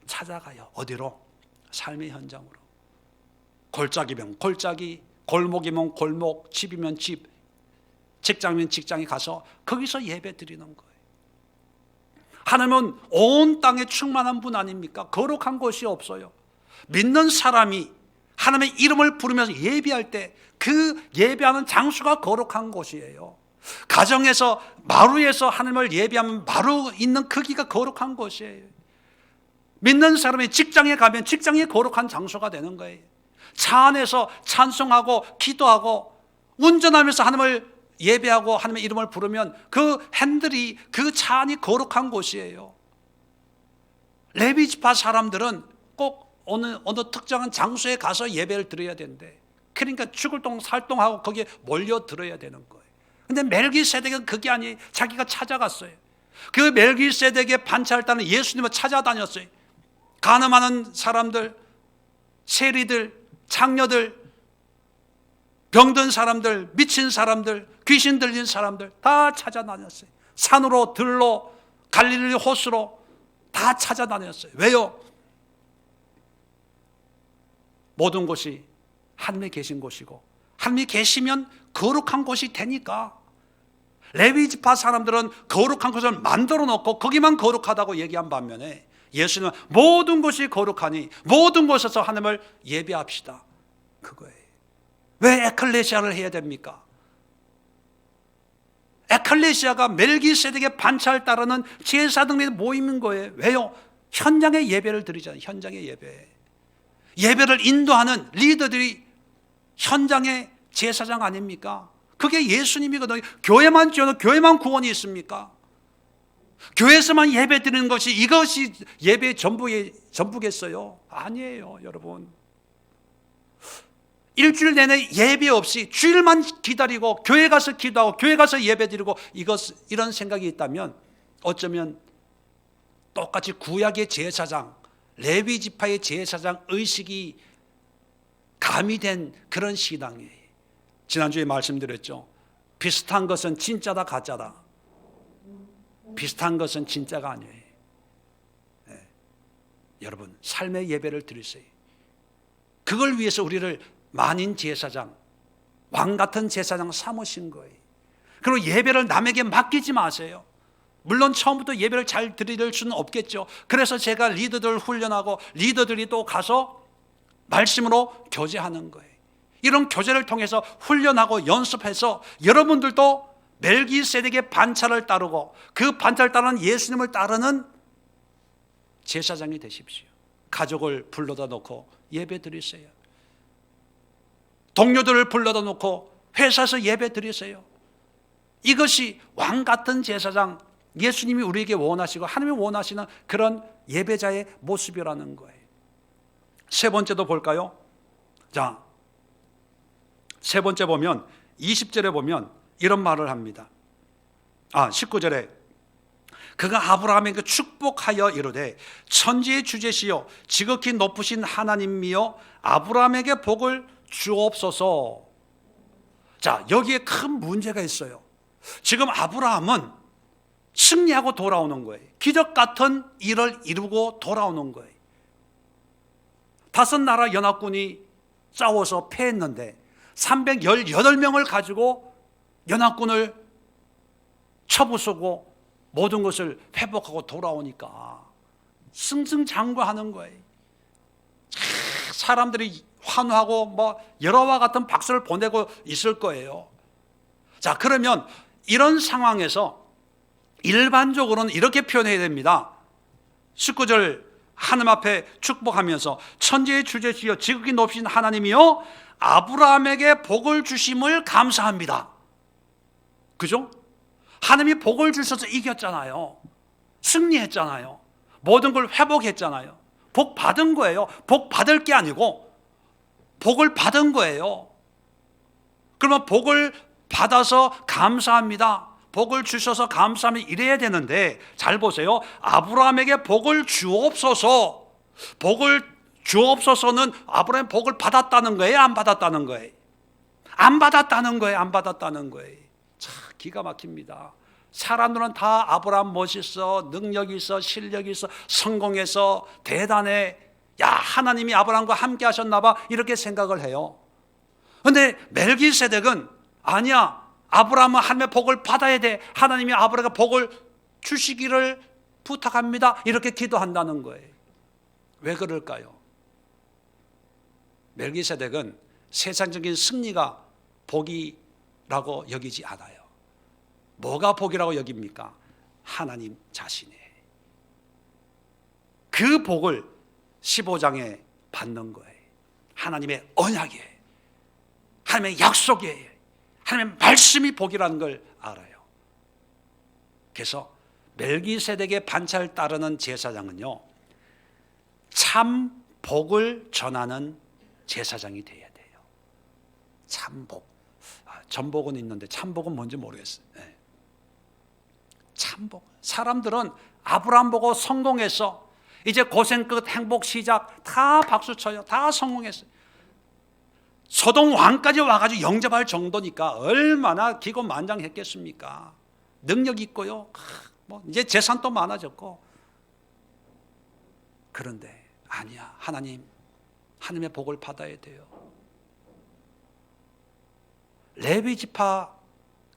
S1: 찾아가요. 어디로? 삶의 현장으로. 골짜기면 골짜기, 골목이면 골목, 집이면 집, 직장이면 직장에 가서 거기서 예배 드리는 거예요. 하나님은 온 땅에 충만한 분 아닙니까? 거룩한 곳이 없어요. 믿는 사람이 하나님의 이름을 부르면서 예배할 때 그 예배하는 장소가 거룩한 곳이에요. 가정에서 마루에서 하나님을 예배하면 마루 있는 거기가 거룩한 곳이에요. 믿는 사람이 직장에 가면 직장이 거룩한 장소가 되는 거예요. 차 안에서 찬송하고 기도하고 운전하면서 하나님을 예배하고 하나님의 이름을 부르면 그 핸들이 그 차 안이 거룩한 곳이에요. 레위 지파 사람들은 꼭 어느 특정한 장소에 가서 예배를 드려야 된대. 그러니까 죽을 동 살동하고 거기에 몰려 들어야 되는 거예요. 근데 멜기세덱은 그게 아니에요. 자기가 찾아갔어요. 그 멜기세덱의 반차를 따는 예수님을 찾아다녔어요. 간음하는 사람들, 세리들, 창녀들, 병든 사람들, 미친 사람들, 귀신 들린 사람들 다 찾아다녔어요. 산으로 들로 갈릴리 호수로 다 찾아다녔어요. 왜요? 모든 곳이 하나님이 계신 곳이고 하나님이 계시면 거룩한 곳이 되니까. 레위 지파 사람들은 거룩한 곳을 만들어 놓고 거기만 거룩하다고 얘기한 반면에 예수님은 모든 곳이 거룩하니 모든 곳에서 하나님을 예배합시다. 그거예요. 왜 에클레시아를 해야 됩니까? 에클레시아가 멜기세덱의 반차를 따르는 제사장들이 모이는 거예요. 왜요? 현장의 예배를 드리잖아요. 현장의 예배. 예배를 인도하는 리더들이 현장의 제사장 아닙니까? 그게 예수님이거든요. 교회만 지어도 교회만 구원이 있습니까? 교회에서만 예배 드리는 것이 이것이 예배의 전부겠어요? 아니에요, 여러분. 일주일 내내 예배 없이 주일만 기다리고 교회 가서 기도하고 교회 가서 예배 드리고 이런 생각이 있다면 어쩌면 똑같이 구약의 제사장, 레위 지파의 제사장 의식이 가미된 그런 신앙이에요. 지난주에 말씀드렸죠. 비슷한 것은 진짜다 가짜다. 비슷한 것은 진짜가 아니에요. 네. 여러분 삶의 예배를 드리세요. 그걸 위해서 우리를 만인 제사장, 왕 같은 제사장 삼으신 거예요. 그리고 예배를 남에게 맡기지 마세요. 물론 처음부터 예배를 잘 드릴 수는 없겠죠. 그래서 제가 리더들을 훈련하고 리더들이 또 가서 말씀으로 교제하는 거예요. 이런 교제를 통해서 훈련하고 연습해서 여러분들도 멜기세덱의 반차를 따르고 그 반차를 따르는 예수님을 따르는 제사장이 되십시오. 가족을 불러다 놓고 예배 드리세요. 동료들을 불러다 놓고 회사에서 예배 드리세요. 이것이 왕 같은 제사장, 예수님이 우리에게 원하시고 하나님이 원하시는 그런 예배자의 모습이라는 거예요. 세 번째도 볼까요? 자, 세 번째 보면 20절에 보면 이런 말을 합니다. 19절에 그가 아브라함에게 축복하여 이르되 천지의 주제시여 지극히 높으신 하나님이여 아브라함에게 복을 주옵소서. 자, 여기에 큰 문제가 있어요. 지금 아브라함은 승리하고 돌아오는 거예요. 기적 같은 일을 이루고 돌아오는 거예요. 5나라 연합군이 싸워서 패했는데 318명을 가지고 연합군을 쳐부수고 모든 것을 회복하고 돌아오니까 승승장구하는 거예요. 사람들이 환호하고 뭐 여러와 같은 박수를 보내고 있을 거예요. 자, 그러면 이런 상황에서 일반적으로는 이렇게 표현해야 됩니다. 19절 하나님 앞에 축복하면서 천지의 주제시여 지극히 높으신 하나님이여 아브라함에게 복을 주심을 감사합니다. 그죠? 하나님이 복을 주셔서 이겼잖아요. 승리했잖아요. 모든 걸 회복했잖아요. 복 받은 거예요. 복 받을 게 아니고 복을 받은 거예요. 그러면 복을 받아서 감사합니다. 복을 주셔서 감사합니다. 이래야 되는데 잘 보세요. 아브라함에게 복을 주옵소서. 복을 주옵소서는 아브라함 복을 받았다는 거예요? 안 받았다는 거예요? 안 받았다는 거예요? 안 받았다는 거예요? 참 기가 막힙니다. 사람들은 다 아브라함 멋있어, 능력이 있어, 실력이 있어, 성공해서 대단해. 야, 하나님이 아브라함과 함께 하셨나 봐. 이렇게 생각을 해요. 그런데 멜기세덱은 아니야. 아브라함은 하나님의 복을 받아야 돼. 하나님이 아브라함에게 복을 주시기를 부탁합니다. 이렇게 기도한다는 거예요. 왜 그럴까요? 멜기세덱은 세상적인 승리가 복이라고 여기지 않아요. 뭐가 복이라고 여깁니까? 하나님 자신이에요. 그 복을 15장에 받는 거예요. 하나님의 언약이에요. 하나님의 약속이에요. 하나님의 말씀이 복이라는 걸 알아요. 그래서 멜기세덱의 반차를 따르는 제사장은요, 참 복을 전하는 제사장이 돼야 돼요. 참복. 전복은 있는데 참복은 뭔지 모르겠어요. 네. 참복. 사람들은 아브라함 보고 성공했어. 이제 고생 끝 행복 시작. 다 박수 쳐요. 다 성공했어요. 소돔 왕까지 와가지고 영접할 정도니까 얼마나 기고만장했겠습니까? 능력 있고요. 뭐 이제 재산도 많아졌고. 그런데 아니야. 하나님의 복을 받아야 돼요. 레위 지파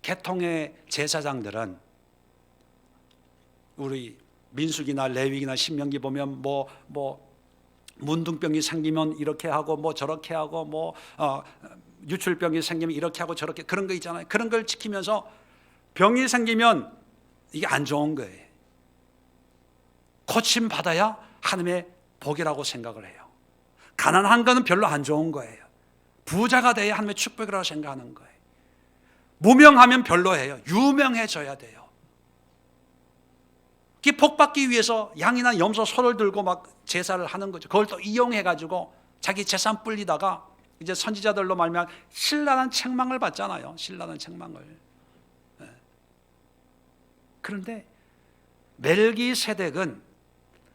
S1: 계통의 제사장들은 우리 민수기나 레위기나 신명기 보면 문둥병이 생기면 이렇게 하고 뭐 저렇게 하고 유출병이 생기면 이렇게 하고 저렇게 그런 거 있잖아요. 그런 걸 지키면서 병이 생기면 이게 안 좋은 거예요. 고침 받아야 하나님의 복이라고 생각을 해요. 가난한 거는 별로 안 좋은 거예요. 부자가 돼야 하나님의 축복이라고 생각하는 거예요. 무명하면 별로예요. 유명해져야 돼요. 복 받기 위해서 양이나 염소 소를 들고 막 제사를 하는 거죠. 그걸 또 이용해가지고 자기 재산 불리다가 이제 선지자들로 말미암아 신랄한 책망을 받잖아요. 신랄한 책망을. 그런데 멜기세덱은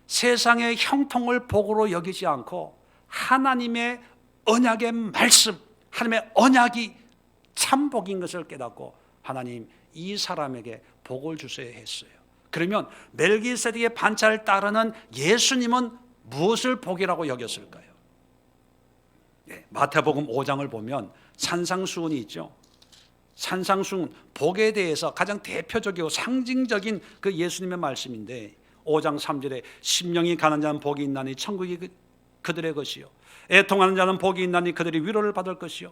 S1: 세상의 형통을 복으로 여기지 않고 하나님의 언약의 말씀, 하나님의 언약이 참복인 것을 깨닫고 하나님 이 사람에게 복을 주셔야 했어요. 그러면 멜기세덱의 반차를 따르는 예수님은 무엇을 복이라고 여겼을까요? 마태복음 5장을 보면 산상수훈이 있죠. 산상수훈, 복에 대해서 가장 대표적이고 상징적인 그 예수님의 말씀인데 5장 3절에 심령이 가난한 자는 복이 있나니 천국이 그들의 것이요 애통하는 자는 복이 있나니 그들이 위로를 받을 것이요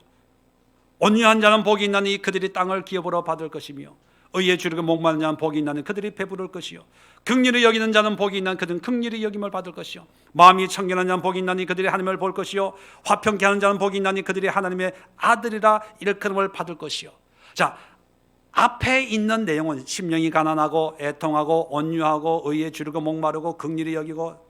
S1: 온유한 자는 복이 있나니 그들이 땅을 기업으로 받을 것이며 의에 주르고 목마른 자는 복이 있나니 그들이 배부를 것이요 긍휼히 여기는 자는 복이 있나니 그들은 긍휼히 여김을 받을 것이요 마음이 청결한 자는 복이 있나니 그들이 하나님을 볼 것이요 화평케 하는 자는 복이 있나니 그들이 하나님의 아들이라 일컬음을 받을 것이요. 자, 앞에 있는 내용은 심령이 가난하고 애통하고 온유하고 의에 주르고 목마르고 긍휼히 여기고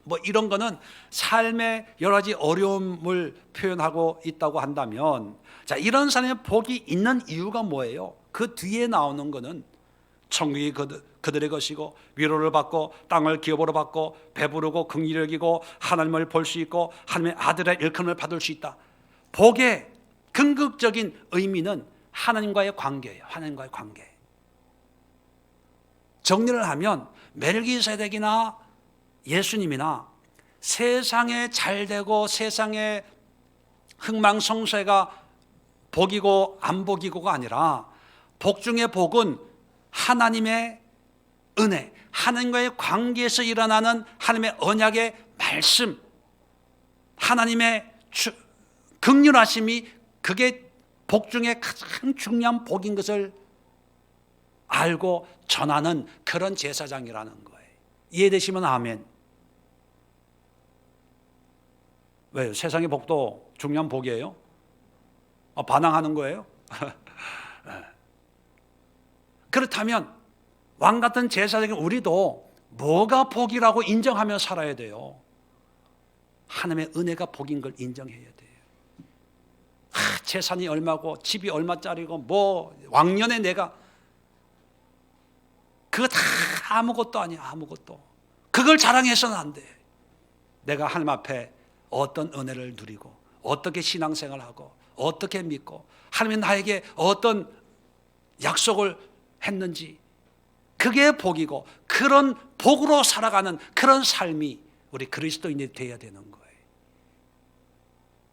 S1: 뭐 이런 거는 삶의 여러 가지 어려움을 표현하고 있다고 한다면, 자, 이런 사람의 복이 있는 이유가 뭐예요? 그 뒤에 나오는 거는 천국이 그들의 것이고 위로를 받고 땅을 기업으로 받고 배부르고 긍휼히 여기고 하나님을 볼 수 있고 하나님의 아들의 일컬음을 받을 수 있다. 복의 궁극적인 의미는 하나님과의 관계예요. 하나님과의 관계. 정리를 하면 멜기세덱이나 예수님이나 세상에 잘되고 세상에 흥망성쇠가 복이고 안 복이고가 아니라 복 중의 복은 하나님의 은혜, 하나님과의 관계에서 일어나는 하나님의 언약의 말씀, 하나님의 긍휼하심이 그게 복 중에 가장 중요한 복인 것을 알고 전하는 그런 제사장이라는 거예요. 이해되시면 아멘. 왜요? 세상의 복도 중요한 복이에요? 반항하는 거예요? 그렇다면 왕 같은 제사장인 우리도 뭐가 복이라고 인정하며 살아야 돼요? 하나님의 은혜가 복인 걸 인정해야 돼요. 재산이 얼마고 집이 얼마짜리고 뭐 왕년에 내가 그거 다 아무것도 아니야. 아무것도. 그걸 자랑해서는 안 돼. 내가 하나님 앞에 어떤 은혜를 누리고 어떻게 신앙생활하고 어떻게 믿고 하나님이 나에게 어떤 약속을 했는지 그게 복이고 그런 복으로 살아가는 그런 삶이 우리 그리스도인이 되어야 되는 거예요.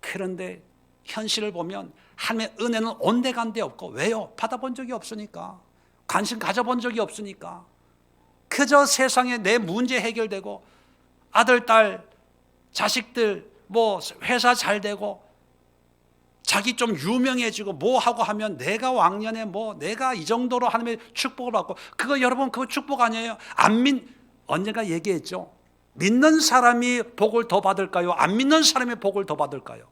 S1: 그런데 현실을 보면 하나님의 은혜는 온데간데 없고 왜요? 받아본 적이 없으니까 관심 가져본 적이 없으니까 그저 세상에 내 문제 해결되고 아들, 딸, 자식들 뭐 회사 잘 되고 자기 좀 유명해지고 뭐 하고 하면 내가 왕년에 뭐 내가 이 정도로 하나님의 축복을 받고 그거 여러분 그거 축복 아니에요? 언젠가 얘기했죠. 믿는 사람이 복을 더 받을까요? 안 믿는 사람이 복을 더 받을까요?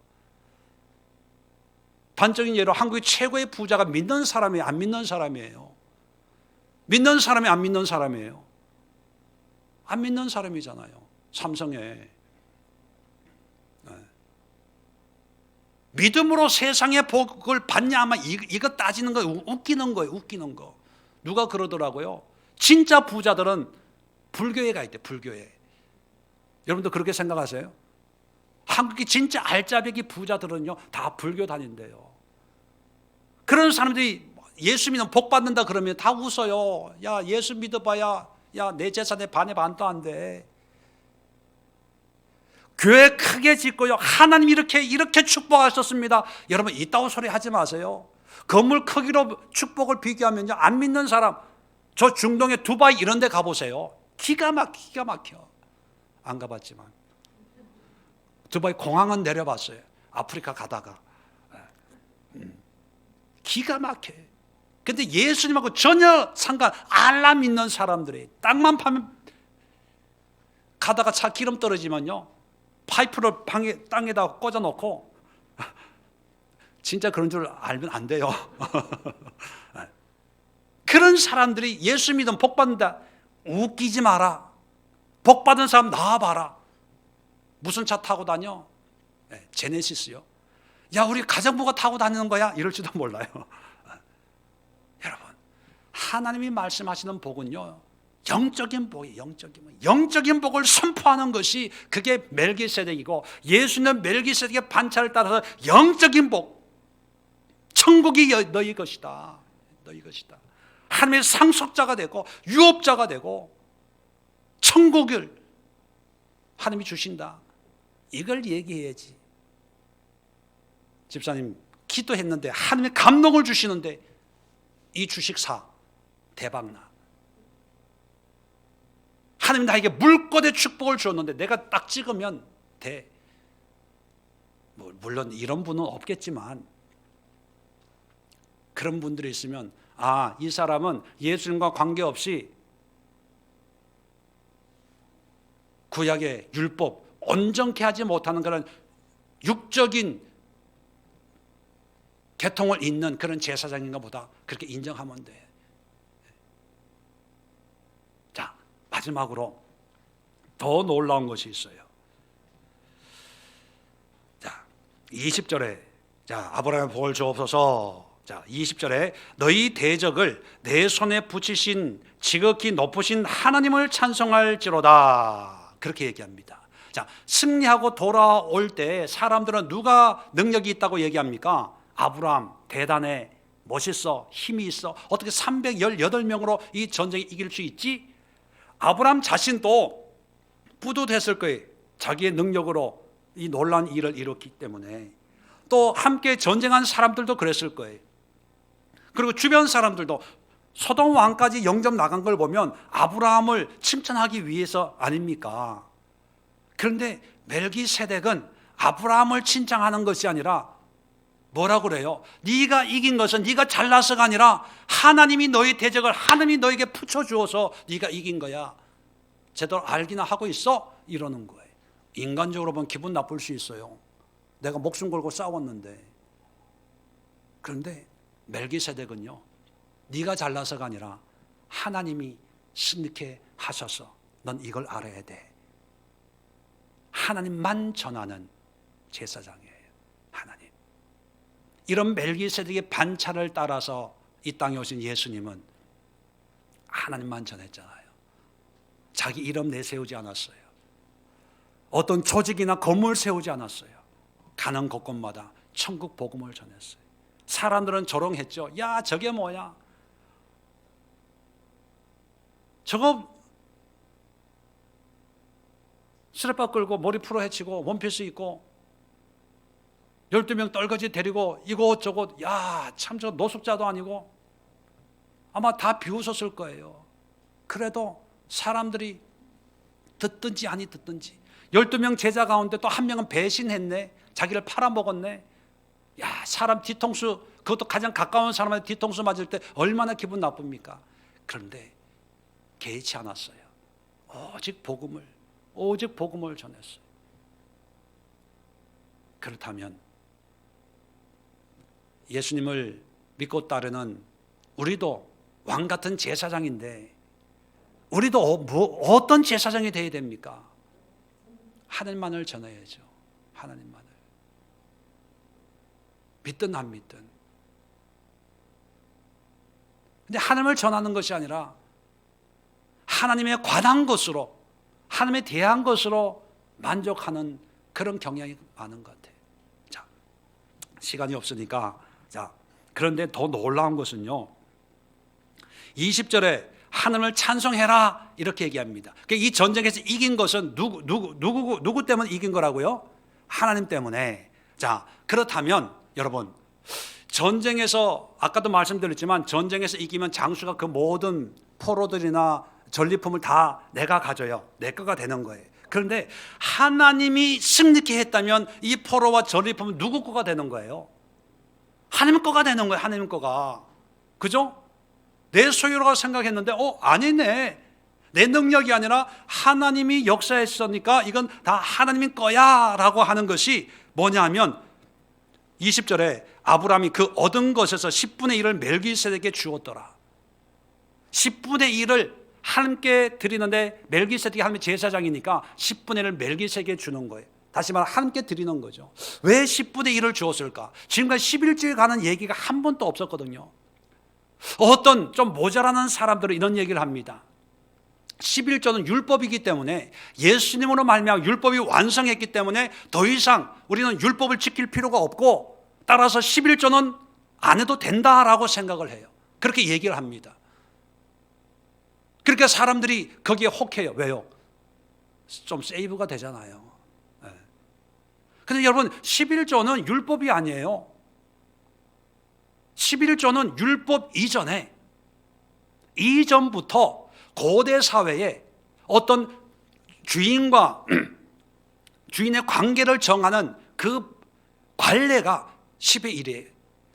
S1: 단적인 예로 한국의 최고의 부자가 믿는 사람이에요? 안 믿는 사람이에요? 믿는 사람이 안 믿는 사람이에요? 안 믿는 사람이잖아요. 삼성에. 믿음으로 세상의 복을 받냐 아마 이거 따지는 거 웃기는 거예요. 웃기는 거. 누가 그러더라고요. 진짜 부자들은 불교에 가 있대. 불교에. 여러분도 그렇게 생각하세요? 한국의 진짜 알짜배기 부자들은요 다 불교 다닌대요. 그런 사람들이 예수 믿으면 복 받는다 그러면 다 웃어요. 야 예수 믿어봐야 야 내 재산의 반의 반도 안 돼. 교회 크게 짓고요. 하나님 이렇게 축복하셨습니다. 여러분 이따위 소리 하지 마세요. 건물 크기로 축복을 비교하면요. 안 믿는 사람 저 중동의 두바이 이런 데 가보세요. 기가 막혀. 안 가봤지만 두바이 공항은 내려봤어요. 아프리카 가다가 기가 막혀. 근데 예수님하고 전혀 알라 믿는 사람들이 땅만 파면 가다가 차 기름 떨어지면요 파이프를 땅에다 꽂아놓고 진짜 그런 줄 알면 안 돼요. 그런 사람들이 예수 믿으면 복 받는다. 웃기지 마라. 복 받은 사람 나와봐라. 무슨 차 타고 다녀? 제네시스요. 야 우리 가정부가 타고 다니는 거야? 이럴지도 몰라요. 여러분 하나님이 말씀하시는 복은요 영적인 복이에요. 영적인 복을 선포하는 것이 그게 멜기세덱이고 예수는 멜기세덱의 반차를 따라서 영적인 복 천국이 너희 것이다. 너희 것이다. 하나님의 상속자가 되고 유업자가 되고 천국을 하나님이 주신다. 이걸 얘기해야지. 집사님 기도했는데 하나님의 감동을 주시는데 이 주식 사 대박나. 하나님 나에게 물꽃의 축복을 주었는데 내가 딱 찍으면 돼. 물론 이런 분은 없겠지만 그런 분들이 있으면 이 사람은 예수님과 관계없이 구약의 율법 온전케 하지 못하는 그런 육적인 계통을 잇는 그런 제사장인가 보다 그렇게 인정하면 돼. 자, 마지막으로 더 놀라운 것이 있어요. 자, 20절에 아브라함의 복을 주옵소서. 자, 20절에 너희 대적을 내 손에 붙이신 지극히 높으신 하나님을 찬송할지로다. 그렇게 얘기합니다. 자, 승리하고 돌아올 때 사람들은 누가 능력이 있다고 얘기합니까? 아브라함 대단해. 멋있어, 힘이 있어, 어떻게 318명으로 이 전쟁에 이길 수 있지? 아브라함 자신도 뿌듯했을 거예요. 자기의 능력으로 이 놀라운 일을 이뤘기 때문에. 또 함께 전쟁한 사람들도 그랬을 거예요. 그리고 주변 사람들도 소돔 왕까지 영접 나간 걸 보면 아브라함을 칭찬하기 위해서 아닙니까? 그런데 멜기세덱은 아브라함을 칭찬하는 것이 아니라 뭐라고 그래요? 네가 이긴 것은 네가 잘나서가 아니라 하나님이 너의 대적을 하나님이 너에게 붙여주어서 네가 이긴 거야. 제대로 알기나 하고 있어? 이러는 거예요. 인간적으로 보면 기분 나쁠 수 있어요. 내가 목숨 걸고 싸웠는데. 그런데 멜기세덱은요, 네가 잘나서가 아니라 하나님이 승리케 하셔서 넌 이걸 알아야 돼. 하나님만 전하는 제사장이에요. 하나님. 이런 멜기세덱의 반차를 따라서 이 땅에 오신 예수님은 하나님만 전했잖아요. 자기 이름 내세우지 않았어요. 어떤 조직이나 건물 세우지 않았어요. 가는 곳곳마다 천국 복음을 전했어요. 사람들은 조롱했죠. 야, 저게 뭐야? 저거 스레빠 끌고 머리 풀어 헤치고 원피스 입고 12명 떨거지 데리고 이곳저곳, 야, 참 저 노숙자도 아니고 아마 다 비웃었을 거예요. 그래도 사람들이 듣든지 아니 듣든지 12명 제자 가운데 또 한 명은 배신했네. 자기를 팔아먹었네. 야, 사람 뒤통수, 그것도 가장 가까운 사람한테 뒤통수 맞을 때 얼마나 기분 나쁩니까? 그런데 개의치 않았어요. 오직 복음을 전했어요. 그렇다면 예수님을 믿고 따르는 우리도 왕 같은 제사장인데 우리도 어떤 제사장이 되어야 됩니까? 하늘만을 전해야죠. 하나님만을. 믿든 안 믿든. 근데 하나님을 전하는 것이 아니라 하나님에 관한 것으로, 하나님에 대한 것으로 만족하는 그런 경향이 많은 것 같아요. 자, 시간이 없으니까. 자, 그런데 더 놀라운 것은요, 20절에 하나님을 찬송해라 이렇게 얘기합니다. 이 전쟁에서 이긴 것은 누구 때문에 이긴 거라고요? 하나님 때문에. 자, 그렇다면 여러분, 전쟁에서 아까도 말씀드렸지만 전쟁에서 이기면 장수가 그 모든 포로들이나 전리품을 다 내가 가져요. 내 거가 되는 거예요. 그런데 하나님이 승리케 했다면 이 포로와 전리품은 누구 거가 되는 거예요? 하나님 거가 되는 거예요. 하나님 거가. 그죠? 내 소유라고 생각했는데 아니네. 내 능력이 아니라 하나님이 역사했으니까 이건 다 하나님의 거야 라고 하는 것이 뭐냐 하면 20절에 아브라함이 그 얻은 것에서 10분의 1을 멜기세덱에게 주었더라. 10분의 1을 하나님께 드리는데 멜기세덱이 하나님의 제사장이니까 10분의 1을 멜기세덱에게 주는 거예요. 다시 말해 하나님께 드리는 거죠. 왜 10분의 1을 주었을까? 지금까지 11조에 관한 얘기가 한 번도 없었거든요. 어떤 좀 모자라는 사람들은 이런 얘기를 합니다. 11조는 율법이기 때문에 예수님으로 말미암아 율법이 완성했기 때문에 더 이상 우리는 율법을 지킬 필요가 없고 따라서 11조는 안 해도 된다라고 생각을 해요. 그렇게 얘기를 합니다. 그러니까 사람들이 거기에 혹해요. 왜요? 좀 세이브가 되잖아요. 그런데 여러분 11조는 율법이 아니에요. 11조는 율법 이전부터 고대 사회에 어떤 주인과 주인의 관계를 정하는 그 관례가 10의 1이에요.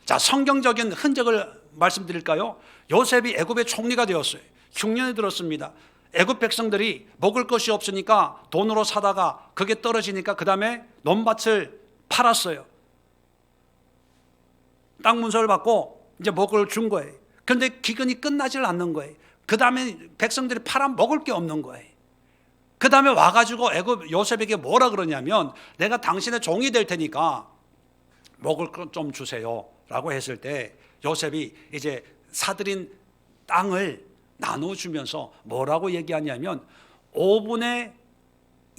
S1: 자, 성경적인 흔적을 말씀드릴까요? 요셉이 애굽의 총리가 되었어요. 흉년이 들었습니다. 애굽 백성들이 먹을 것이 없으니까 돈으로 사다가 그게 떨어지니까 그 다음에 논밭을 팔았어요. 땅 문서를 받고 이제 먹을 준 거예요. 그런데 기근이 끝나질 않는 거예요. 그 다음에 백성들이 팔아 먹을 게 없는 거예요. 그 다음에 와가지고 애굽 요셉에게 뭐라 그러냐면 내가 당신의 종이 될 테니까 먹을 것 좀 주세요 라고 했을 때 요셉이 이제 사들인 땅을 나눠주면서 뭐라고 얘기하냐면 5분의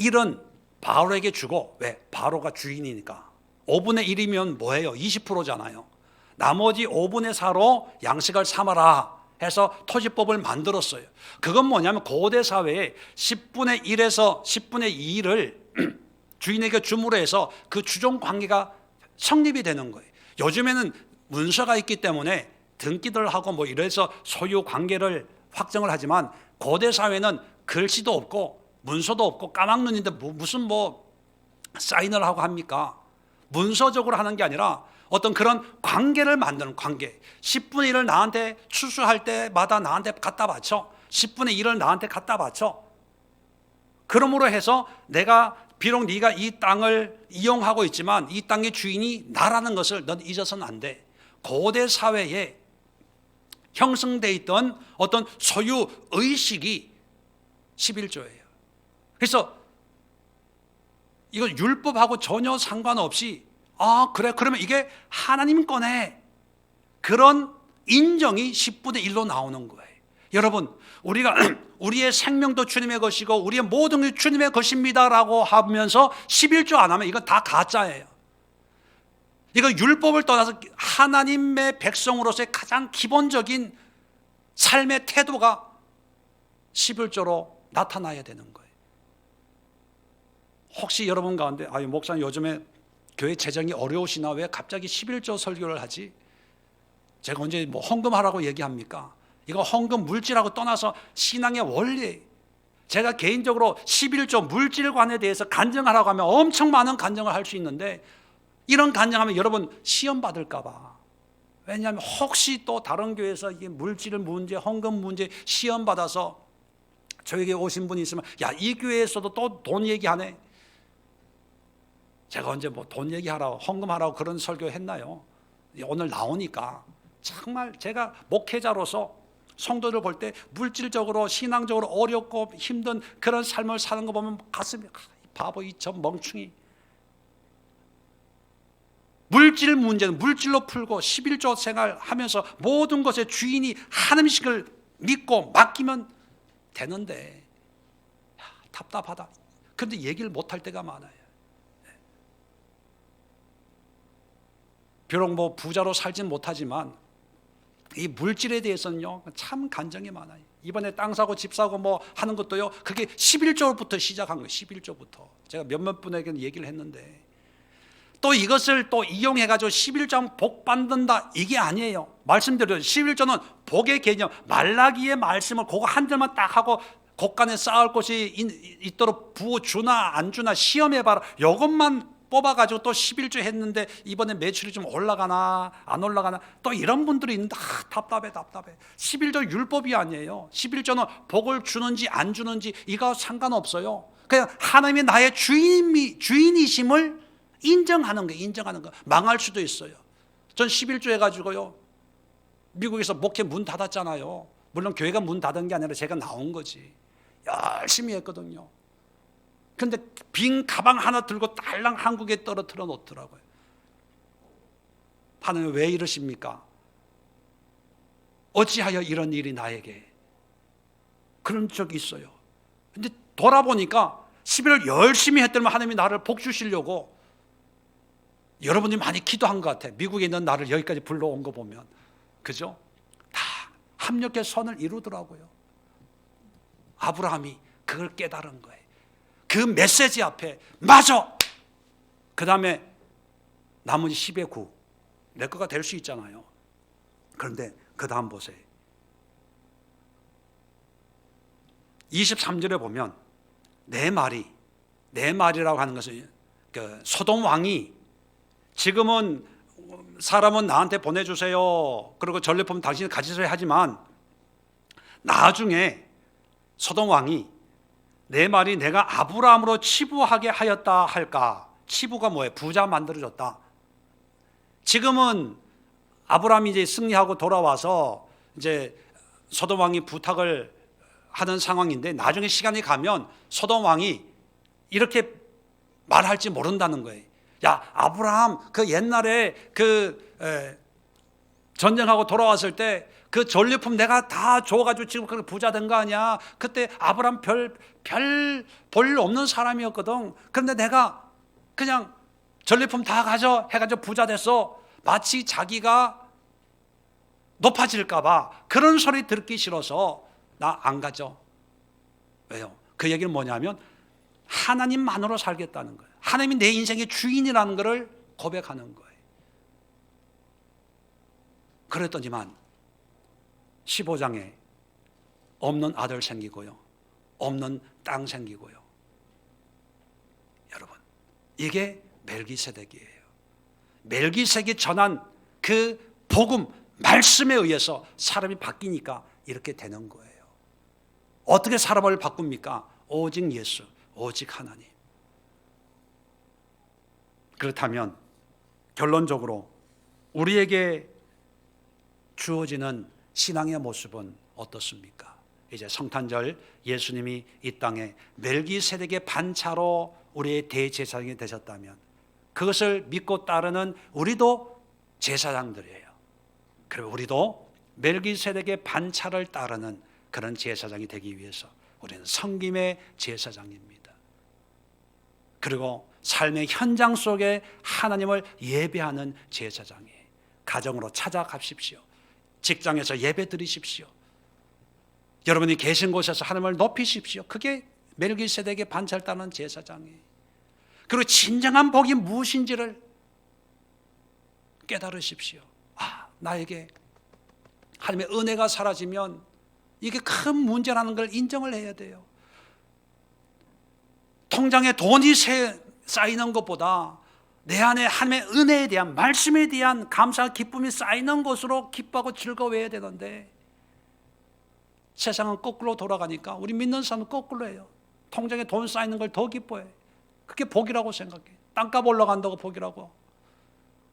S1: 1은 바로에게 주고, 왜? 바로가 주인이니까 5분의 1이면 뭐예요? 20%잖아요. 나머지 5분의 4로 양식을 삼아라 해서 토지법을 만들었어요. 그건 뭐냐면 고대 사회에 10분의 1에서 10분의 2를 주인에게 줌으로 해서 그 주종 관계가 성립이 되는 거예요. 요즘에는 문서가 있기 때문에 등기들 하고 뭐 이래서 소유 관계를 확정을 하지만 고대 사회는 글씨도 없고 문서도 없고 까막눈인데 무슨 뭐 사인을 하고 합니까? 문서적으로 하는 게 아니라 어떤 그런 관계를 만드는 관계. 10분의 1을 나한테 추수할 때마다 나한테 갖다 바쳐. 10분의 1을 나한테 갖다 바쳐. 그러므로 해서 내가 비록 네가 이 땅을 이용하고 있지만 이 땅의 주인이 나라는 것을 넌 잊어서는 안 돼. 고대 사회에 형성되어 있던 어떤 소유 의식이 11조예요. 그래서 이거 율법하고 전혀 상관없이 그래 그러면 이게 하나님 거네. 그런 인정이 10분의 1로 나오는 거예요. 여러분 우리가 우리의 생명도 주님의 것이고 우리의 모든 게 주님의 것입니다라고 하면서 11조 안 하면 이건 다 가짜예요. 이거 율법을 떠나서 하나님의 백성으로서의 가장 기본적인 삶의 태도가 11조로 나타나야 되는 거예요. 혹시 여러분 가운데 목사님 요즘에 교회 재정이 어려우시나 왜 갑자기 11조 설교를 하지? 제가 언제 뭐 헌금하라고 얘기합니까? 이거 헌금 물질하고 떠나서 신앙의 원리. 제가 개인적으로 11조 물질관에 대해서 간증하라고 하면 엄청 많은 간증을 할 수 있는데 이런 간증하면 여러분 시험 받을까 봐. 왜냐하면 혹시 또 다른 교회에서 이게 물질 문제, 헌금 문제 시험 받아서 저에게 오신 분이 있으면 야, 이 교회에서도 또 돈 얘기하네. 제가 언제 뭐 돈 얘기하라고 헌금하라고 그런 설교 했나요? 오늘 나오니까 정말 제가 목회자로서 성도들 볼 때 물질적으로 신앙적으로 어렵고 힘든 그런 삶을 사는 거 보면 가슴이 바보 저 멍충이. 물질 문제는 물질로 풀고 11조 생활하면서 모든 것의 주인이 하나님식을 믿고 맡기면 되는데 답답하다. 그런데 얘기를 못할 때가 많아요. 비록 뭐 부자로 살진 못하지만 이 물질에 대해서는요 참 간증이 많아요. 이번에 땅 사고 집 사고 뭐 하는 것도요 그게 11조부터 시작한 거예요. 11조부터 제가 몇몇 분에게는 얘기를 했는데 또 이것을 또 이용해가지고 11조 복 받는다 이게 아니에요. 말씀드려요. 11조는 복의 개념, 말라기의 말씀을 그거 한 절만 딱 하고 곳간에 쌓을 곳이 있도록 부어주나 안 주나 시험해봐라. 이것만 뽑아가지고 또 11조 했는데 이번에 매출이 좀 올라가나 안 올라가나 또 이런 분들이 있는데 답답해. 11조 율법이 아니에요. 11조는 복을 주는지 안 주는지 이거 상관없어요. 그냥 하나님이 나의 주인이심을 인정하는 거예요. 인정하는 거. 망할 수도 있어요. 전 11조 해가지고요 미국에서 목회 문 닫았잖아요. 물론 교회가 문 닫은 게 아니라 제가 나온 거지. 열심히 했거든요. 근데 빈 가방 하나 들고 딸랑 한국에 떨어뜨려 놓더라고요. 하나님 왜 이러십니까? 어찌하여 이런 일이 나에게? 그런 적이 있어요. 근데 돌아보니까 11월 열심히 했더니 하나님이 나를 복 주시려고 여러분이 많이 기도한 것 같아. 미국에 있는 나를 여기까지 불러온 거 보면 그죠? 다 합력의 선을 이루더라고요. 아브라함이 그걸 깨달은 거예요. 그 메시지 앞에 맞아. 그 다음에 나머지 10의 9 내 거가 될 수 있잖아요. 그런데 그 다음 보세요. 23절에 보면 내 말이라고 하는 것은 그 소돔 왕이 지금은 사람은 나한테 보내주세요. 그리고 전리품 당신이 가지셔야 하지만 나중에 소돔 왕이 내 말이 내가 아브라함으로 치부하게 하였다 할까? 치부가 뭐예요? 부자 만들어줬다. 지금은 아브라함이 이제 승리하고 돌아와서 이제 소돔 왕이 부탁을 하는 상황인데 나중에 시간이 가면 소돔 왕이 이렇게 말할지 모른다는 거예요. 야, 아브라함 그 옛날에 전쟁하고 돌아왔을 때 그 전리품 내가 다 줘가지고 지금 그렇게 부자 된 거 아니야? 그때 아브라함 별 볼 없는 사람이었거든. 그런데 내가 그냥 전리품 다 가져 해가지고 부자 됐어. 마치 자기가 높아질까 봐 그런 소리 듣기 싫어서 나 안 가죠. 왜요? 그 얘기는 뭐냐면 하나님만으로 살겠다는 거예요. 하나님이 내 인생의 주인이라는 것을 고백하는 거예요. 그랬더니만 15장에 없는 아들 생기고요, 없는 땅 생기고요. 여러분, 이게 멜기세덱이에요. 멜기세덱이 전한 그 복음, 말씀에 의해서 사람이 바뀌니까 이렇게 되는 거예요. 어떻게 사람을 바꿉니까? 오직 예수, 오직 하나님. 그렇다면 결론적으로 우리에게 주어지는 신앙의 모습은 어떻습니까? 이제 성탄절 예수님이 이 땅에 멜기세덱의 반차로 우리의 대제사장이 되셨다면 그것을 믿고 따르는 우리도 제사장들이에요. 그리고 우리도 멜기세덱의 반차를 따르는 그런 제사장이 되기 위해서 우리는 섬김의 제사장입니다. 그리고 삶의 현장 속에 하나님을 예배하는 제사장이에요. 가정으로 찾아가십시오. 직장에서 예배 드리십시오. 여러분이 계신 곳에서 하나님을 높이십시오. 그게 멜기세덱의 반차를 따르는 제사장이에요. 그리고 진정한 복이 무엇인지를 깨달으십시오. 나에게 하나님의 은혜가 사라지면 이게 큰 문제라는 걸 인정을 해야 돼요. 통장에 돈이 쌓이는 것보다 내 안에 하나님의 은혜에 대한, 말씀에 대한 감사와 기쁨이 쌓이는 것으로 기뻐하고 즐거워해야 되는데 세상은 거꾸로 돌아가니까 우리 믿는 사람은 거꾸로 해요. 통장에 돈 쌓이는 걸 더 기뻐해. 그게 복이라고 생각해. 땅값 올라간다고 복이라고,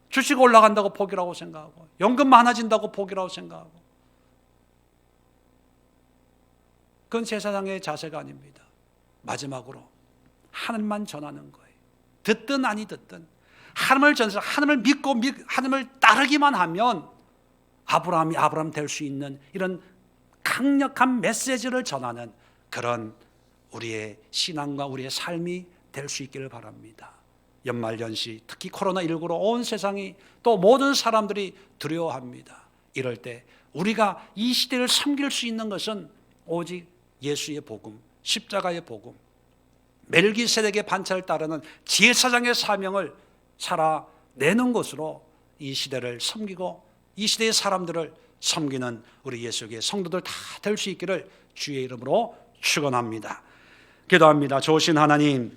S1: 주식 올라간다고 복이라고 생각하고, 연금 많아진다고 복이라고 생각하고. 그건 제사장의 자세가 아닙니다. 마지막으로 하나님만 전하는 거예요. 듣든 아니 듣든 하나님을 전해서 하나님을 믿고 하나님을 따르기만 하면 아브라함이 아브라함 될 수 있는 이런 강력한 메시지를 전하는 그런 우리의 신앙과 우리의 삶이 될 수 있기를 바랍니다. 연말연시 특히 코로나19로 온 세상이 또 모든 사람들이 두려워합니다. 이럴 때 우리가 이 시대를 섬길 수 있는 것은 오직 예수의 복음, 십자가의 복음, 멜기세덱의 반차를 따르는 제사장의 사명을 살아내는 것으로 이 시대를 섬기고 이 시대의 사람들을 섬기는 우리 예수의 성도들 다 될 수 있기를 주의 이름으로 축원합니다. 기도합니다. 좋으신 하나님,